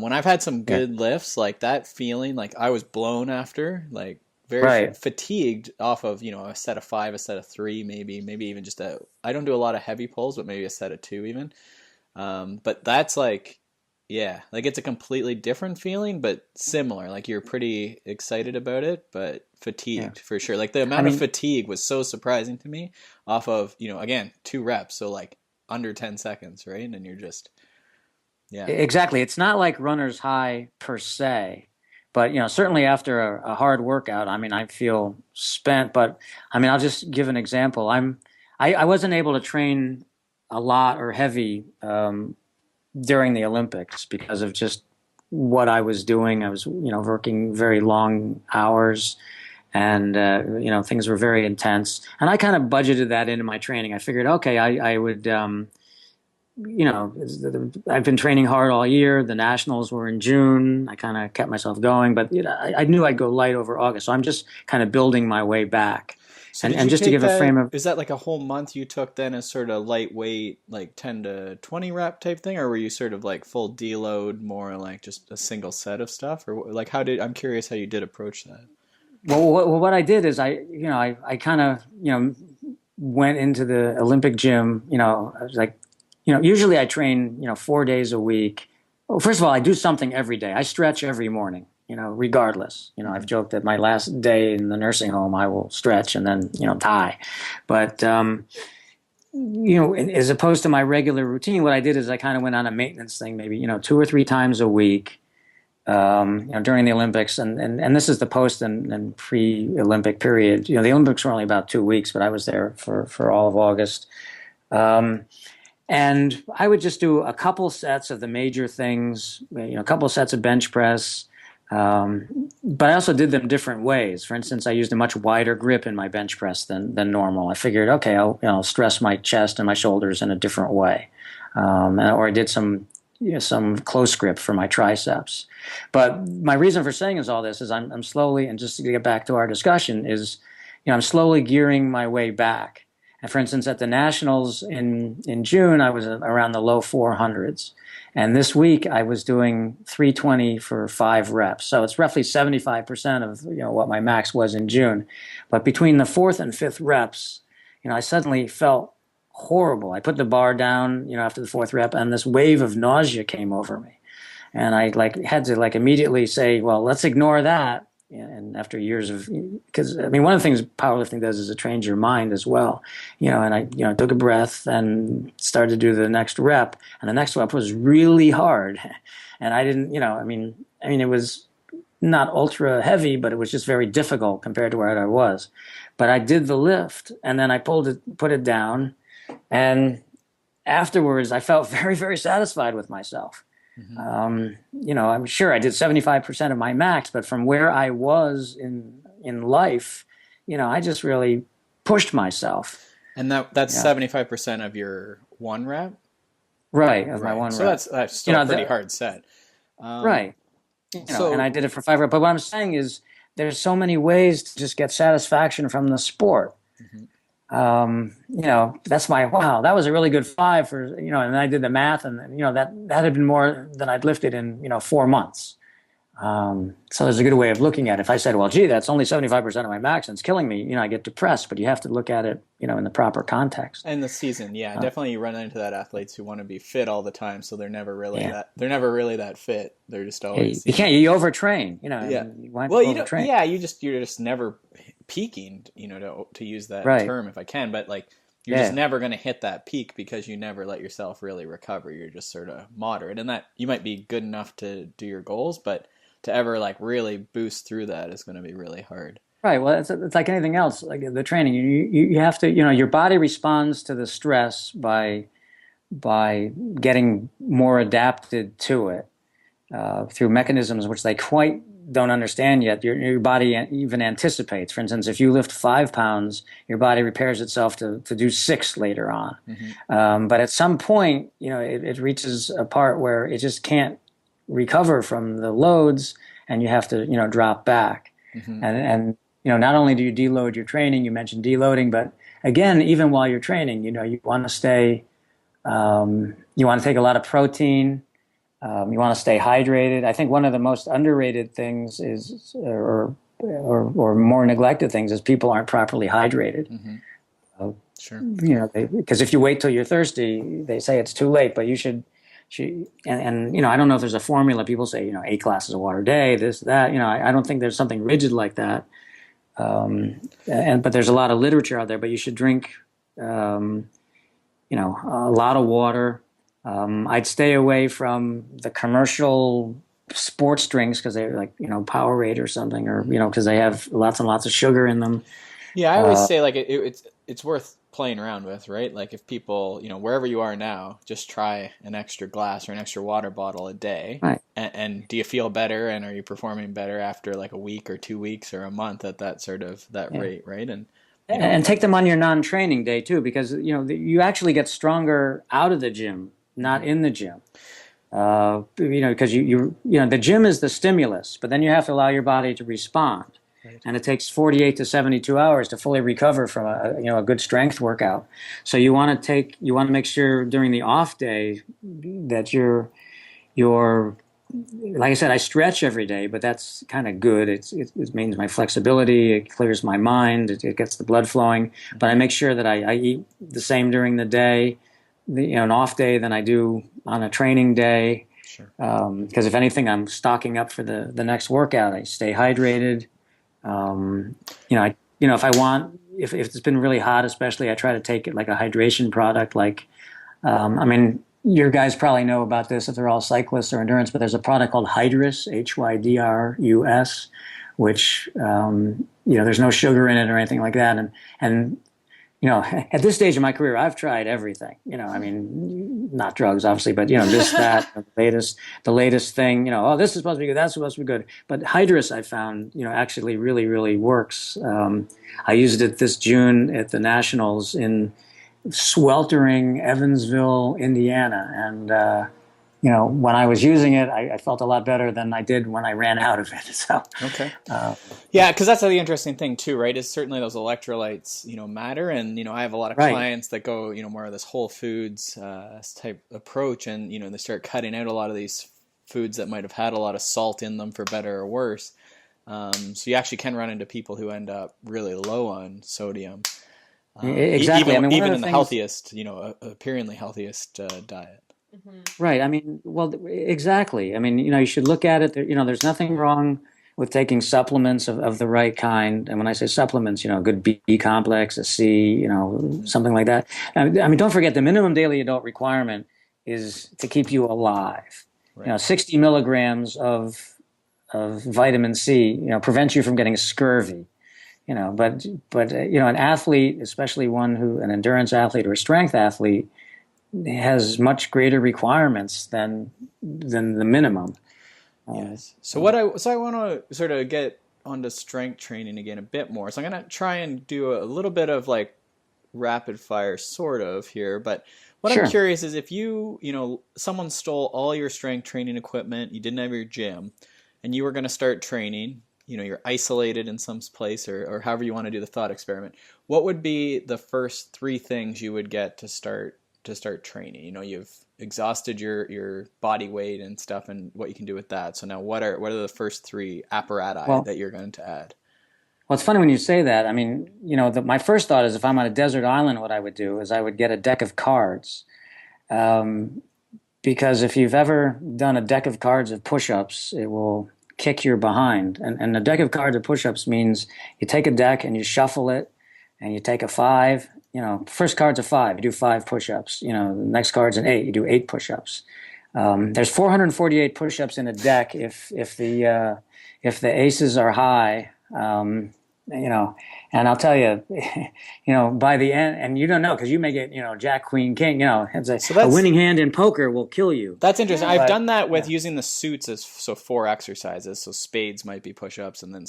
when I've had some good lifts, like that feeling, like I was blown after, like very fatigued off of, a set of 5, a set of 3, maybe even just I don't do a lot of heavy pulls, but maybe a set of 2 even. But that's like, like it's a completely different feeling, but similar. Like you're pretty excited about it, but fatigued for sure. Like the amount of fatigue was so surprising to me off of, again, 2 reps. So like under 10 seconds, right? And you're just, Exactly. It's not like runner's high per se, but, certainly after a hard workout, I mean, I feel spent, but I mean, I'll just give an example. I wasn't able to train a lot or heavy, during the Olympics because of just what I was doing. I was, working very long hours and, things were very intense. And I kind of budgeted that into my training. I figured, okay, I would, I've been training hard all year. The nationals were in June. I kind of kept myself going, but I knew I'd go light over August. So I'm just kind of building my way back. So and just to give a frame of... Is that like a whole month you took then as sort of lightweight, like 10 to 20 rep type thing? Or were you sort of like full deload, more like just a single set of stuff? Or like I'm curious how you did approach that. Well, what I did is I kind of, went into the Olympic gym. I was like, usually I train, 4 days a week. Well, first of all, I do something every day. I stretch every morning, regardless. I've joked that my last day in the nursing home, I will stretch and then, die. But, as opposed to my regular routine, what I did is I kind of went on a maintenance thing, maybe, 2 or 3 times a week, during the Olympics. And this is the post and pre-Olympic period. The Olympics were only about 2 weeks, but I was there for all of August. And I would just do a couple sets of the major things, a couple sets of bench press. But I also did them different ways. For instance, I used a much wider grip in my bench press than normal. I figured, okay, I'll stress my chest and my shoulders in a different way. Or I did some close grip for my triceps. But my reason for saying all this is I'm slowly, and just to get back to our discussion, is I'm slowly gearing my way back. And for instance, at the Nationals in June, I was around the low 400s. And this week I was doing 320 for 5 reps. So it's roughly 75% of what my max was in June. But between the 4th and 5th reps, I suddenly felt horrible. I put the bar down, after the 4th rep, and this wave of nausea came over me. And I had to immediately say, well, let's ignore that. And after years of, because one of the things powerlifting does is it trains your mind as well, and I, took a breath and started to do the next rep, and the next rep was really hard. And I didn't, it was not ultra heavy, but it was just very difficult compared to where I was. But I did the lift, and then I put it down. And afterwards, I felt very, very satisfied with myself. Mm-hmm. I'm sure I did 75% of my max, but from where I was in life, I just really pushed myself. And that's 75% of your one rep? Right, of my one so rep. So that's still a pretty hard set. Right. And I did it for 5 reps. But what I'm saying is there's so many ways to just get satisfaction from the sport. Mm-hmm. That's wow, that was a really good 5 for, and I did the math, and, that had been more than I'd lifted in, 4 months. So there's a good way of looking at it. If I said, well, gee, that's only 75% of my max and it's killing me, I get depressed, but you have to look at it, in the proper context. And the season, definitely you run into that athletes who want to be fit all the time. So they're never really that fit. They're just always, you overtrain, you're just never peaking, to use that term if I can, but you're just never going to hit that peak because you never let yourself really recover. You're just sort of moderate, and that you might be good enough to do your goals, but to ever really boost through that is going to be really hard. Right. Well, it's like anything else, like the training. You have to, your body responds to the stress by getting more adapted to it through mechanisms which they quite don't understand yet. Your body even anticipates. For instance, if you lift 5 pounds, your body repairs itself to do 6 later on. Mm-hmm. But at some point, it reaches a part where it just can't recover from the loads, and you have to, drop back. Mm-hmm. And not only do you deload your training, you mentioned deloading, but again, even while you're training, you want to stay, you want to take a lot of protein. You want to stay hydrated. I think one of the most underrated things is, or more neglected things, is people aren't properly hydrated. Mm-hmm. Sure. Because if you wait till you're thirsty, they say it's too late. But you should I don't know if there's a formula. People say 8 glasses of water a day, this, that. I don't think there's something rigid like that. But there's a lot of literature out there. But you should drink, a lot of water. I'd stay away from the commercial sports drinks because they're Powerade or something, or because they have lots and lots of sugar in them. Yeah, I always say it's worth playing around with, right? Like if people, wherever you are now, just try an extra glass or an extra water bottle a day. Right. And do you feel better, and are you performing better after a week or 2 weeks or a month at that rate, right? And take them on your non-training day too, because you actually get stronger out of the gym, not in the gym. Because the gym is the stimulus, but then you have to allow your body to respond. Right. And it takes 48 to 72 hours to fully recover from a good strength workout. So you want to make sure during the off day that you're like I said, I stretch every day, but that's kind of good. It means my flexibility, it clears my mind, it gets the blood flowing. But I make sure that I eat the same during the day, an off day than I do on a training day. Sure. Because if anything, I'm stocking up for the next workout. I stay hydrated. If I want, if it's been really hot, especially, I try to take it like a hydration product. Like, your guys probably know about this if they're all cyclists or endurance, but there's a product called Hydrus, Hydrus, which there's no sugar in it or anything like that. And at this stage of my career, I've tried everything. Not drugs, obviously, but this, that, the latest thing. This is supposed to be good, that's supposed to be good. But Hydrus, I found, actually really, really works. I used it this June at the Nationals in sweltering Evansville, Indiana, and when I was using it, I felt a lot better than I did when I ran out of it. So okay, yeah, because that's the interesting thing too, right? Is certainly those electrolytes, matter, and I have a lot of clients that go, more of this whole foods type approach, and they start cutting out a lot of these foods that might have had a lot of salt in them for better or worse. So you actually can run into people who end up really low on sodium. Exactly. Even in the healthiest, appearingly healthiest diet. Right. Exactly. You should look at it. There's nothing wrong with taking supplements of the right kind. And when I say supplements, good B complex, a C, something like that. Don't forget the minimum daily adult requirement is to keep you alive. Right. 60 milligrams of vitamin C, prevents you from getting scurvy. But an athlete, especially an endurance athlete or a strength athlete, has much greater requirements than the minimum. Yes. So I want to sort of get onto strength training again a bit more. So I'm going to try and do a little bit of like rapid fire sort of here, but what I'm curious is if someone stole all your strength training equipment, you didn't have your gym, and you were going to start training, you're isolated in some place or however you want to do the thought experiment, what would be the first 3 things you would get to start training? You've exhausted your body weight and stuff and what you can do with that. So now what are the first 3 apparatus that you're going to add? Well, it's funny when you say that. My first thought is if I'm on a desert island, what I would do is I would get a deck of cards. Because if you've ever done a deck of cards of push-ups, it will kick your behind. And a deck of cards of push-ups means you take a deck and you shuffle it and you take a 5. First card's a 5, you do 5 push-ups. The next card's an 8, you do 8 push-ups. There's 448 push-ups in a deck if the aces are high. And I'll tell you, by the end, and you don't know because you may get, Jack, Queen, King. A winning hand in poker will kill you. That's interesting. I've done that with using the suits as 4 exercises. So spades might be push-ups, and then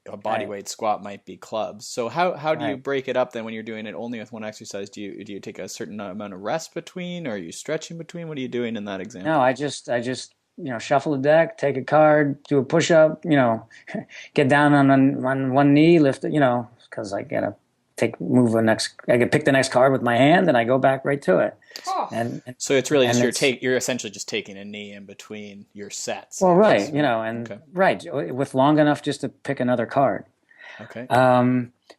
a body weight squat might be clubs. So how do you break it up then when you're doing it only with one exercise? Do you take a certain amount of rest between, or are you stretching between? What are you doing in that example? No, I just shuffle a deck, take a card, do a push-up, get down on one knee, lift it, because I gotta I can pick the next card with my hand, and I go back right to it. Oh. And so it's really you're essentially just taking a knee in between your sets. Well, right, with long enough just to pick another card. Okay.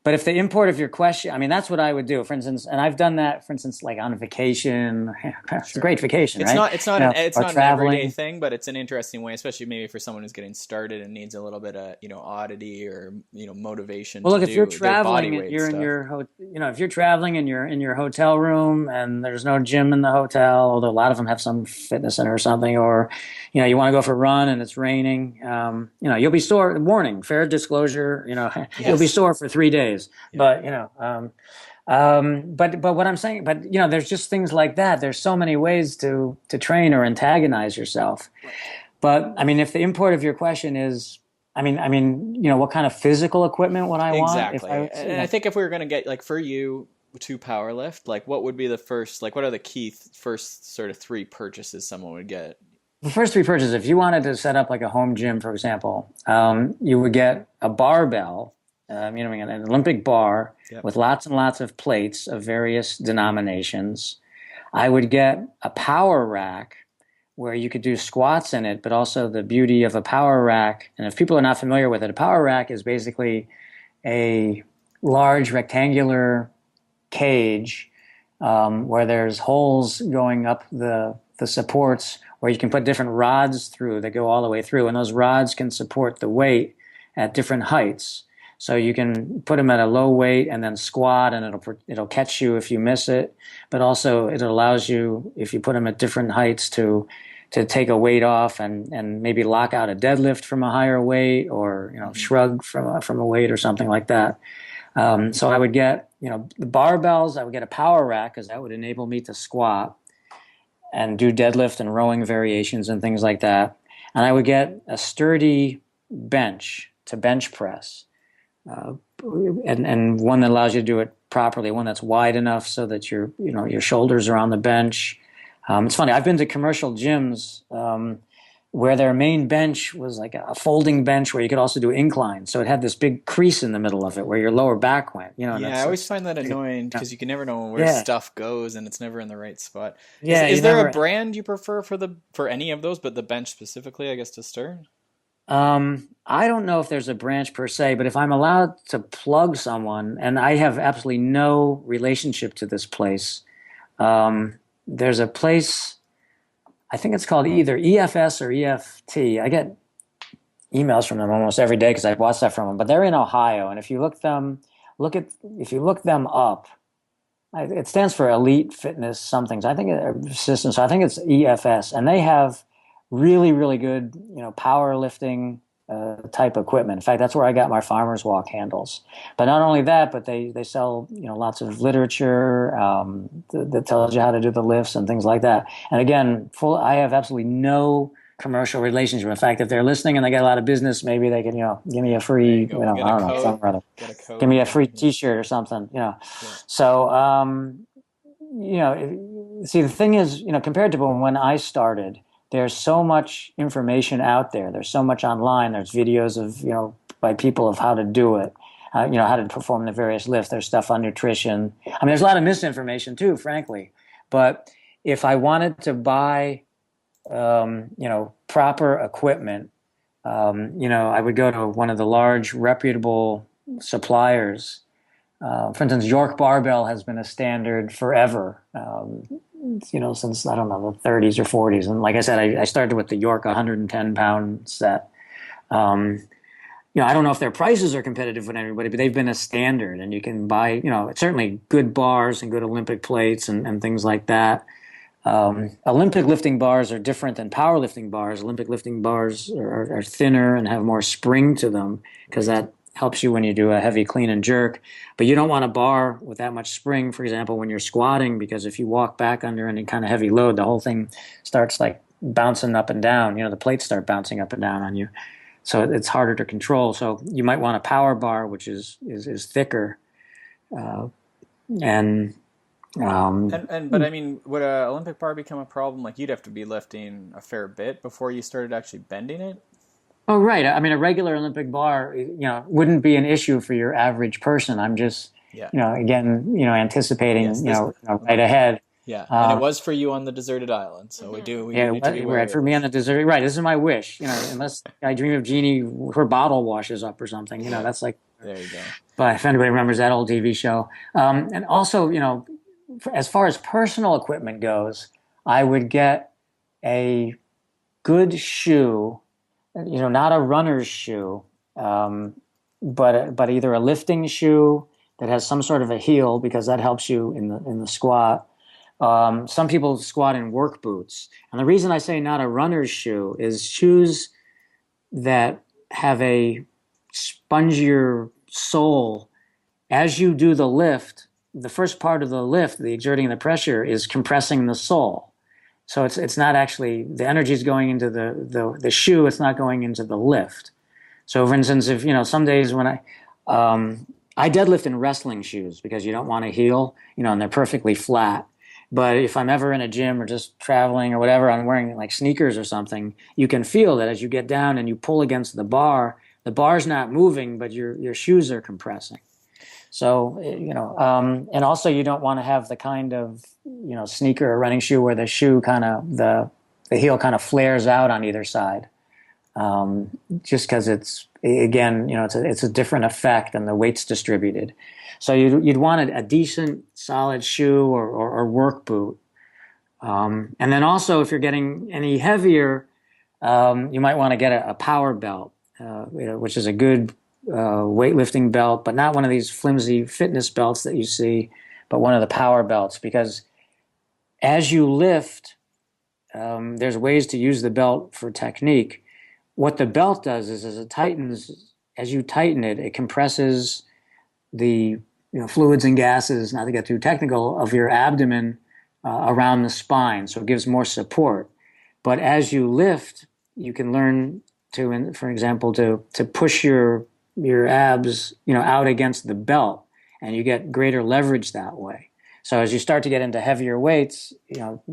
But if the import of your question, that's what I would do, for instance, and I've done that, for instance, like on a vacation. It's a great vacation, right? It's not an everyday thing, but it's an interesting way, especially maybe for someone who's getting started and needs a little bit of, oddity or, motivation. Well, look, if you're traveling and you're if you're traveling and you're in your hotel room and there's no gym in the hotel, although a lot of them have some fitness center or something, or, you want to go for a run and it's raining, you'll be sore. Warning, fair disclosure, you'll be sore for 3 days. But but what I'm saying, there's just things like that. There's so many ways to train or antagonize yourself. But if the import of your question is, what kind of physical equipment would I want? Exactly. And I think if we were going to get, like, for you to powerlift, like, what would be the first, like, what are the key first sort of 3 purchases someone would get? The first 3 purchases, if you wanted to set up like a home gym, for example, you would get a barbell. An Olympic bar with lots and lots of plates of various denominations. I would get a power rack where you could do squats in it, but also the beauty of a power rack. And if people are not familiar with it, a power rack is basically a large rectangular cage where there's holes going up the supports where you can put different rods through that go all the way through. And those rods can support the weight at different heights. So you can put them at a low weight and then squat, and it'll catch you if you miss it. But also it allows you, if you put them at different heights, to take a weight off and maybe lock out a deadlift from a higher weight, or shrug from a weight or something like that. So I would get the barbells. I would get a power rack because that would enable me to squat and do deadlift and rowing variations and things like that. And I would get a sturdy bench to bench press. And one that allows you to do it properly, one that's wide enough so that your shoulders are on the bench. It's funny, I've been to commercial gyms where their main bench was like a folding bench where you could also do incline. So it had this big crease in the middle of it where your lower back went. Yeah, I always find that annoying because you can never know where stuff goes and it's never in the right spot. Yeah, is there a brand you prefer for any of those, but the bench specifically, I guess, to start? I don't know if there's a branch per se, but if I'm allowed to plug someone, and I have absolutely no relationship to this place, there's a place, I think it's called either EFS or EFT. I get emails from them almost every day because I watch that from them, but they're in Ohio. And if you look them up, it stands for Elite Fitness something. So I think system. So I think it's EFS, and they have really, really good, powerlifting type equipment. In fact, that's where I got my Farmer's Walk handles. But not only that, but they sell lots of literature that tells you how to do the lifts and things like that. And again, I have absolutely no commercial relationship. In fact, if they're listening and they get a lot of business, maybe they can give me a free I don't know, something or other. Give me a free T-shirt or something. Yeah. So see, the thing is, compared to when I started, there's so much information out there. There's so much online. There's videos of, by people of how to do it, how to perform the various lifts. There's stuff on nutrition. I mean, there's a lot of misinformation too, frankly. But if I wanted to buy, proper equipment, I would go to one of the large reputable suppliers. For instance, York Barbell has been a standard forever. Since, I don't know, the 30s or 40s. And like I said, I started with the York 110-pound set. I don't know if their prices are competitive with everybody, but they've been a standard. And you can buy, certainly good bars and good Olympic plates and things like that. Olympic lifting bars are different than powerlifting bars. Olympic lifting bars are thinner and have more spring to them because that helps you when you do a heavy clean and jerk. But you don't want a bar with that much spring, for example, when you're squatting, because if you walk back under any kind of heavy load, the whole thing starts like bouncing up and down. The plates start bouncing up and down on you. So it's harder to control. So you might want a power bar, which is thicker. But I mean, would an Olympic bar become a problem? Like, you'd have to be lifting a fair bit before you started actually bending it? Oh, right. I mean, a regular Olympic bar, wouldn't be an issue for your average person. I'm just, anticipating, right ahead. Yeah, and it was for you on the deserted island, so we need to be right, for me on the deserted, right, this is my wish, unless I dream of Jeannie, her bottle washes up or something, that's like, there you go. But if anybody remembers that old TV show. And also, as far as personal equipment goes, I would get a good shoe, not a runner's shoe, but either a lifting shoe that has some sort of a heel, because that helps you in the squat. Some people squat in work boots. And the reason I say not a runner's shoe is shoes that have a spongier sole. As you do the lift, the first part of the lift, the exerting the pressure, is compressing the sole. So it's not actually, the energy is going into the shoe, it's not going into the lift. So for instance, if, some days when I deadlift in wrestling shoes because you don't want to heel, and they're perfectly flat. But if I'm ever in a gym or just traveling or whatever, I'm wearing like sneakers or something, you can feel that as you get down and you pull against the bar's not moving, but your shoes are compressing. So, and also you don't want to have the kind of, sneaker or running shoe where the shoe kind of, the heel kind of flares out on either side, just because it's, again, it's a different effect and the weight's distributed. So you'd want a decent solid shoe or work boot. And then also, if you're getting any heavier, you might want to get a power belt, which is a good weightlifting belt, but not one of these flimsy fitness belts that you see, but one of the power belts. Because as you lift, there's ways to use the belt for technique. What the belt does is, as you tighten it, it compresses the fluids and gases, not to get too technical, of your abdomen around the spine, so it gives more support. But as you lift, you can learn to, for example, to push your abs, out against the belt, and you get greater leverage that way. So as you start to get into heavier weights,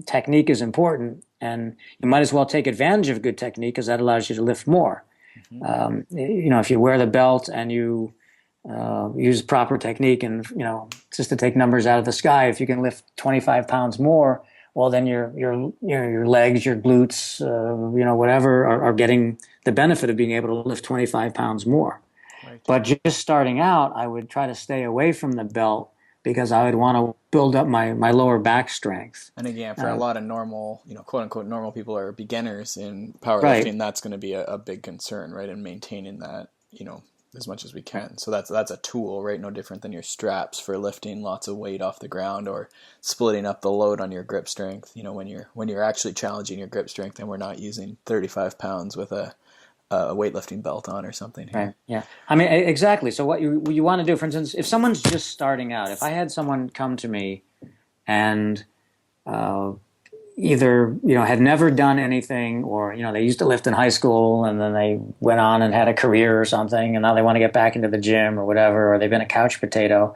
technique is important, and you might as well take advantage of good technique, because that allows you to lift more. Mm-hmm. If you wear the belt and you use proper technique, and just to take numbers out of the sky, if you can lift 25 pounds more, well, then your legs, your glutes, whatever, are getting the benefit of being able to lift 25 pounds more. Right. But just starting out, I would try to stay away from the belt, because I would want to build up my lower back strength. And again, for a lot of normal, quote unquote normal people or beginners in powerlifting, right, that's going to be a big concern, right? And maintaining that, as much as we can. So that's a tool, right? No different than your straps for lifting lots of weight off the ground, or splitting up the load on your grip strength. When you're actually challenging your grip strength, and we're not using 35 pounds with a weightlifting belt on or something here. Right. Yeah. I mean, exactly. So what you want to do, for instance, if someone's just starting out, if I had someone come to me and either had never done anything, or they used to lift in high school and then they went on and had a career or something, and now they want to get back into the gym or whatever, or they've been a couch potato.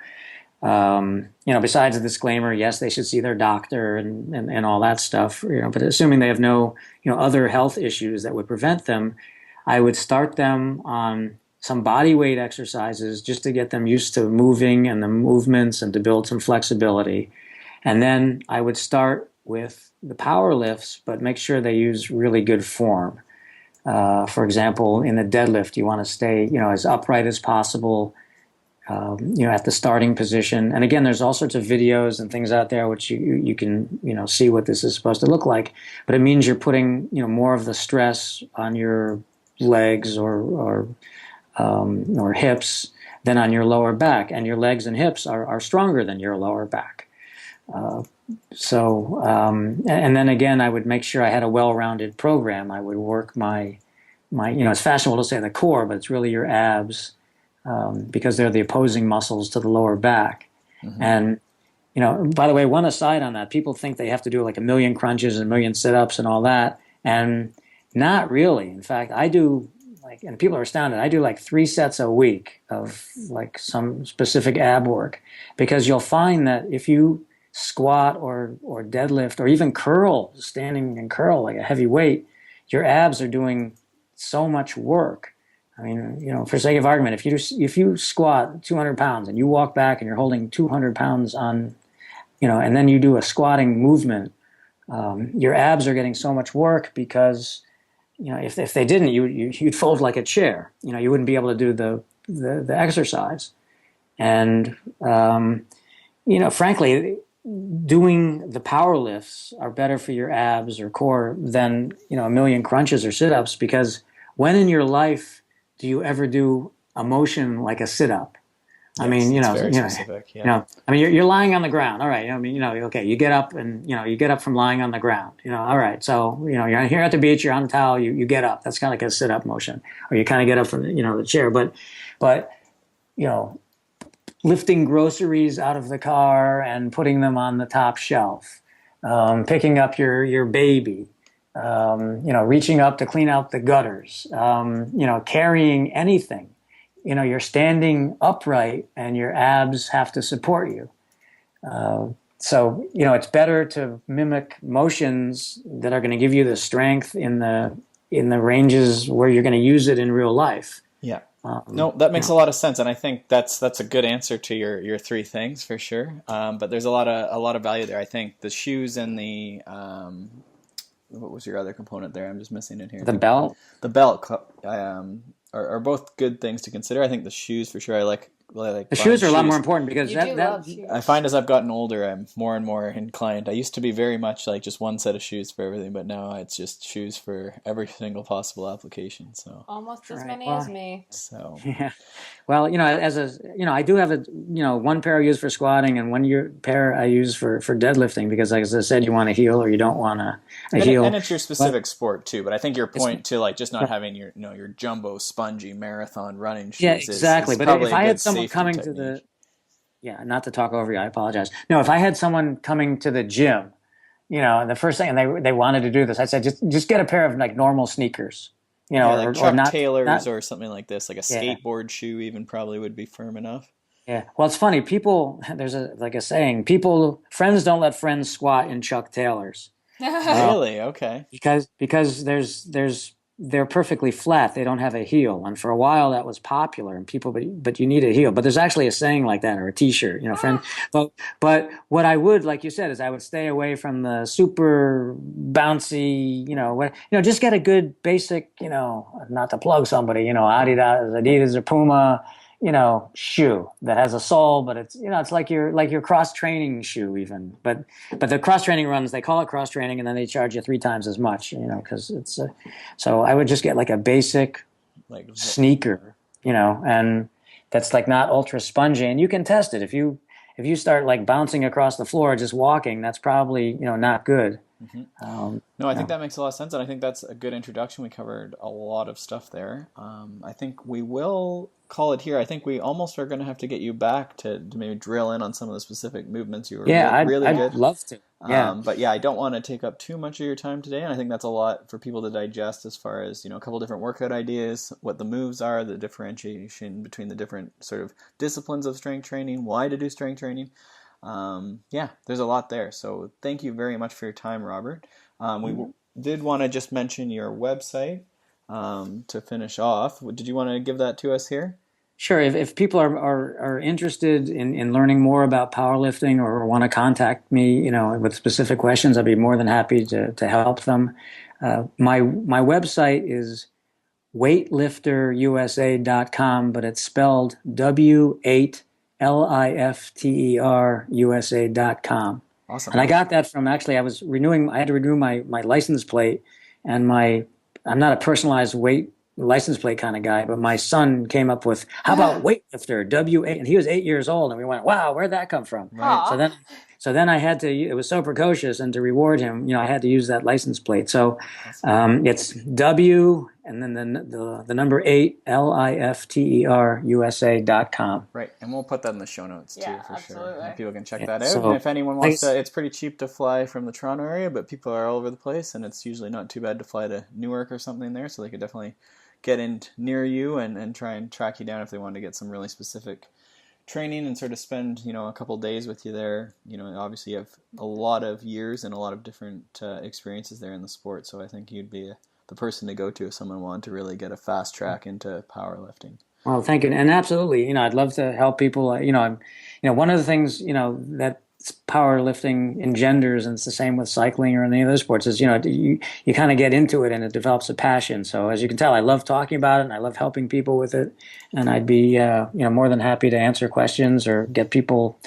Besides the disclaimer, yes, they should see their doctor and all that stuff. But assuming they have no other health issues that would prevent them, I would start them on some body weight exercises just to get them used to moving and the movements, and to build some flexibility. And then I would start with the power lifts, but make sure they use really good form. For example, in the deadlift, you want to stay, as upright as possible, at the starting position. And again, there's all sorts of videos and things out there which you can, see what this is supposed to look like. But it means you're putting, more of the stress on your legs or hips than on your lower back, and your legs and hips are stronger than your lower back. And then again, I would make sure I had a well-rounded program. I would work my it's fashionable to say the core, but it's really your abs, because they're the opposing muscles to the lower back. Mm-hmm. And by the way, one aside on that, people think they have to do like 1 million crunches and 1 million sit-ups and all that, and not really. In fact, I do and people are astounded, I do 3 sets a week of some specific ab work, because you'll find that if you squat or deadlift or even curl, standing and curl like a heavy weight, your abs are doing so much work. I mean, for sake of argument, if you squat 200 pounds and you walk back and you're holding 200 pounds on, and then you do a squatting movement, your abs are getting so much work, because if they didn't, you'd fold like a chair. You wouldn't be able to do the exercise. And frankly, doing the power lifts are better for your abs or core than 1 million crunches or sit-ups, because when in your life do you ever do a motion like a sit-up? Yes, I mean, very specific, yeah. I mean, you're lying on the ground. All right. I mean, okay, you get up and, you get up from lying on the ground, all right. So, you're here at the beach, you're on a towel, you get up. That's kind of like a sit-up motion, or you kind of get up from, the chair. But, lifting groceries out of the car and putting them on the top shelf, picking up your baby, reaching up to clean out the gutters, carrying anything. You're standing upright and your abs have to support you. So, it's better to mimic motions that are going to give you the strength in the ranges where you're going to use it in real life. Yeah. No, that makes a lot of sense, and I think that's a good answer to your 3 things for sure. But there's a lot of value there. I think the shoes and the what was your other component there? I'm just missing it here. The belt. The belt are both good things to consider. I think the shoes for sure. I like The buying shoes are a lot more shoes. important because You do love I shoes. find as I've gotten older, I'm more and more inclined. I used to be very much like just one set of shoes for everything, but now it's just shoes for every single possible application. So, Almost as Right. many Well, as me. so yeah. Well, I do have one pair I use for squatting and pair I use for deadlifting because, like, as I said, you want a heel or you don't want a and heel. it's your But specific sport too. But I think your it's point to like just not having your jumbo spongy marathon running Yeah, shoes exactly. is But probably if a I good had someone safety coming to technique. not to talk over you, I apologize. No, if I had someone coming to the gym, and the first thing, and they wanted to do this, I said, just get a pair of like normal sneakers, Yeah, like or Chuck not, Taylors or something like this, like a yeah, skateboard shoe even probably would be firm enough. yeah. Well, it's funny. People, there's like a saying, friends don't let friends squat in Chuck Taylors. Really? Okay. Because they're perfectly flat. They don't have a heel, and for a while that was popular. And people, but you need a heel. But there's actually a saying like that, or a T-shirt, friend. But what I would, like you said, is I would stay away from the super bouncy, just get a good basic, not to plug somebody, Adidas or Puma, shoe that has a sole, but it's like your cross training shoe even. But the cross training runs, they call it cross training, and then they charge you 3 times as much, because it's. So I would just get like a basic Like sneaker, and that's like not ultra spongy, and you can test it if you start like bouncing across the floor just walking, that's probably not good. No, I think that makes a lot of sense, and I think that's a good introduction. We covered a lot of stuff there. I think we will call it here. I think we almost are going to have to get you back to maybe drill in on some of the specific movements. You were Yeah, really I'd good. love to. Yeah. But yeah, I don't want to take up too much of your time today, and I think that's a lot for people to digest as far as, a couple different workout ideas, what the moves are, the differentiation between the different sort of disciplines of strength training, why to do strength training. Yeah, there's a lot there. So thank you very much for your time, Robert. We did want to just mention your website to finish off. Did you want to give that to us here? Sure. If people are interested in learning more about powerlifting or want to contact me, with specific questions, I'd be more than happy to help them. My website is weightlifterusa.com, but it's spelled W8LIFTERUSA.com. Awesome. And I got that from, actually, I had to renew my license plate, and I'm not a personalized weight license plate kind of guy, but my son came up with, how about weightlifter, W8, and he was 8 years old, and we went, wow, where'd that come from? Right. So then I had to, it was so precocious, and to reward him, I had to use that license plate. So it's W and then the number 8, LIFTERUSA.com. Right, and we'll put that in the show notes too, for absolutely. sure. And people can check that out. So, and if anyone wants to, it's pretty cheap to fly from the Toronto area, but people are all over the place, and it's usually not too bad to fly to Newark or something there, so they could definitely get in near you and try and track you down if they want to get some really specific training and sort of spend a couple days with you there. Obviously you have a lot of years and a lot of different experiences there in the sport, so I think you'd be the person to go to if someone wanted to really get a fast track into powerlifting. Well, thank you, and absolutely, I'd love to help people. One of the things that powerlifting engenders, and it's the same with cycling or any other sports, is you kind of get into it and it develops a passion. So as you can tell, I love talking about it and I love helping people with it, and I'd be more than happy to answer questions or get people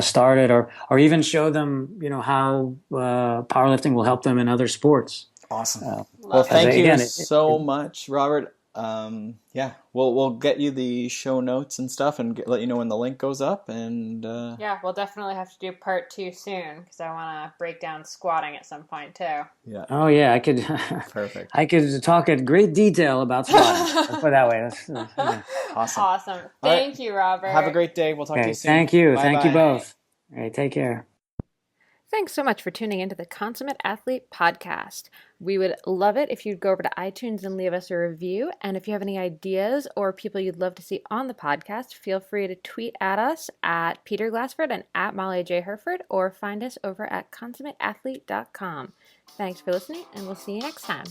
started, or even show them how powerlifting will help them in other sports. Awesome. Well, thank you again, so much, Robert. Yeah, we'll get you the show notes and stuff, and let you know when the link goes up. And yeah, we'll definitely have to do part 2 soon, because I want to break down squatting at some point too. Yeah. Oh yeah, I could. Perfect. I could talk at great detail about squatting. Let's put it that way. Yeah. Awesome. Thank you, Robert. Have a great day. We'll talk to you soon. Thank you. Bye-bye. Thank you both. All right, take care. Thanks so much for tuning into the Consummate Athlete podcast. We would love it if you'd go over to iTunes and leave us a review. And if you have any ideas or people you'd love to see on the podcast, feel free to tweet at us at Peter Glassford and at Molly J. Herford, or find us over at consummateathlete.com. Thanks for listening, and we'll see you next time.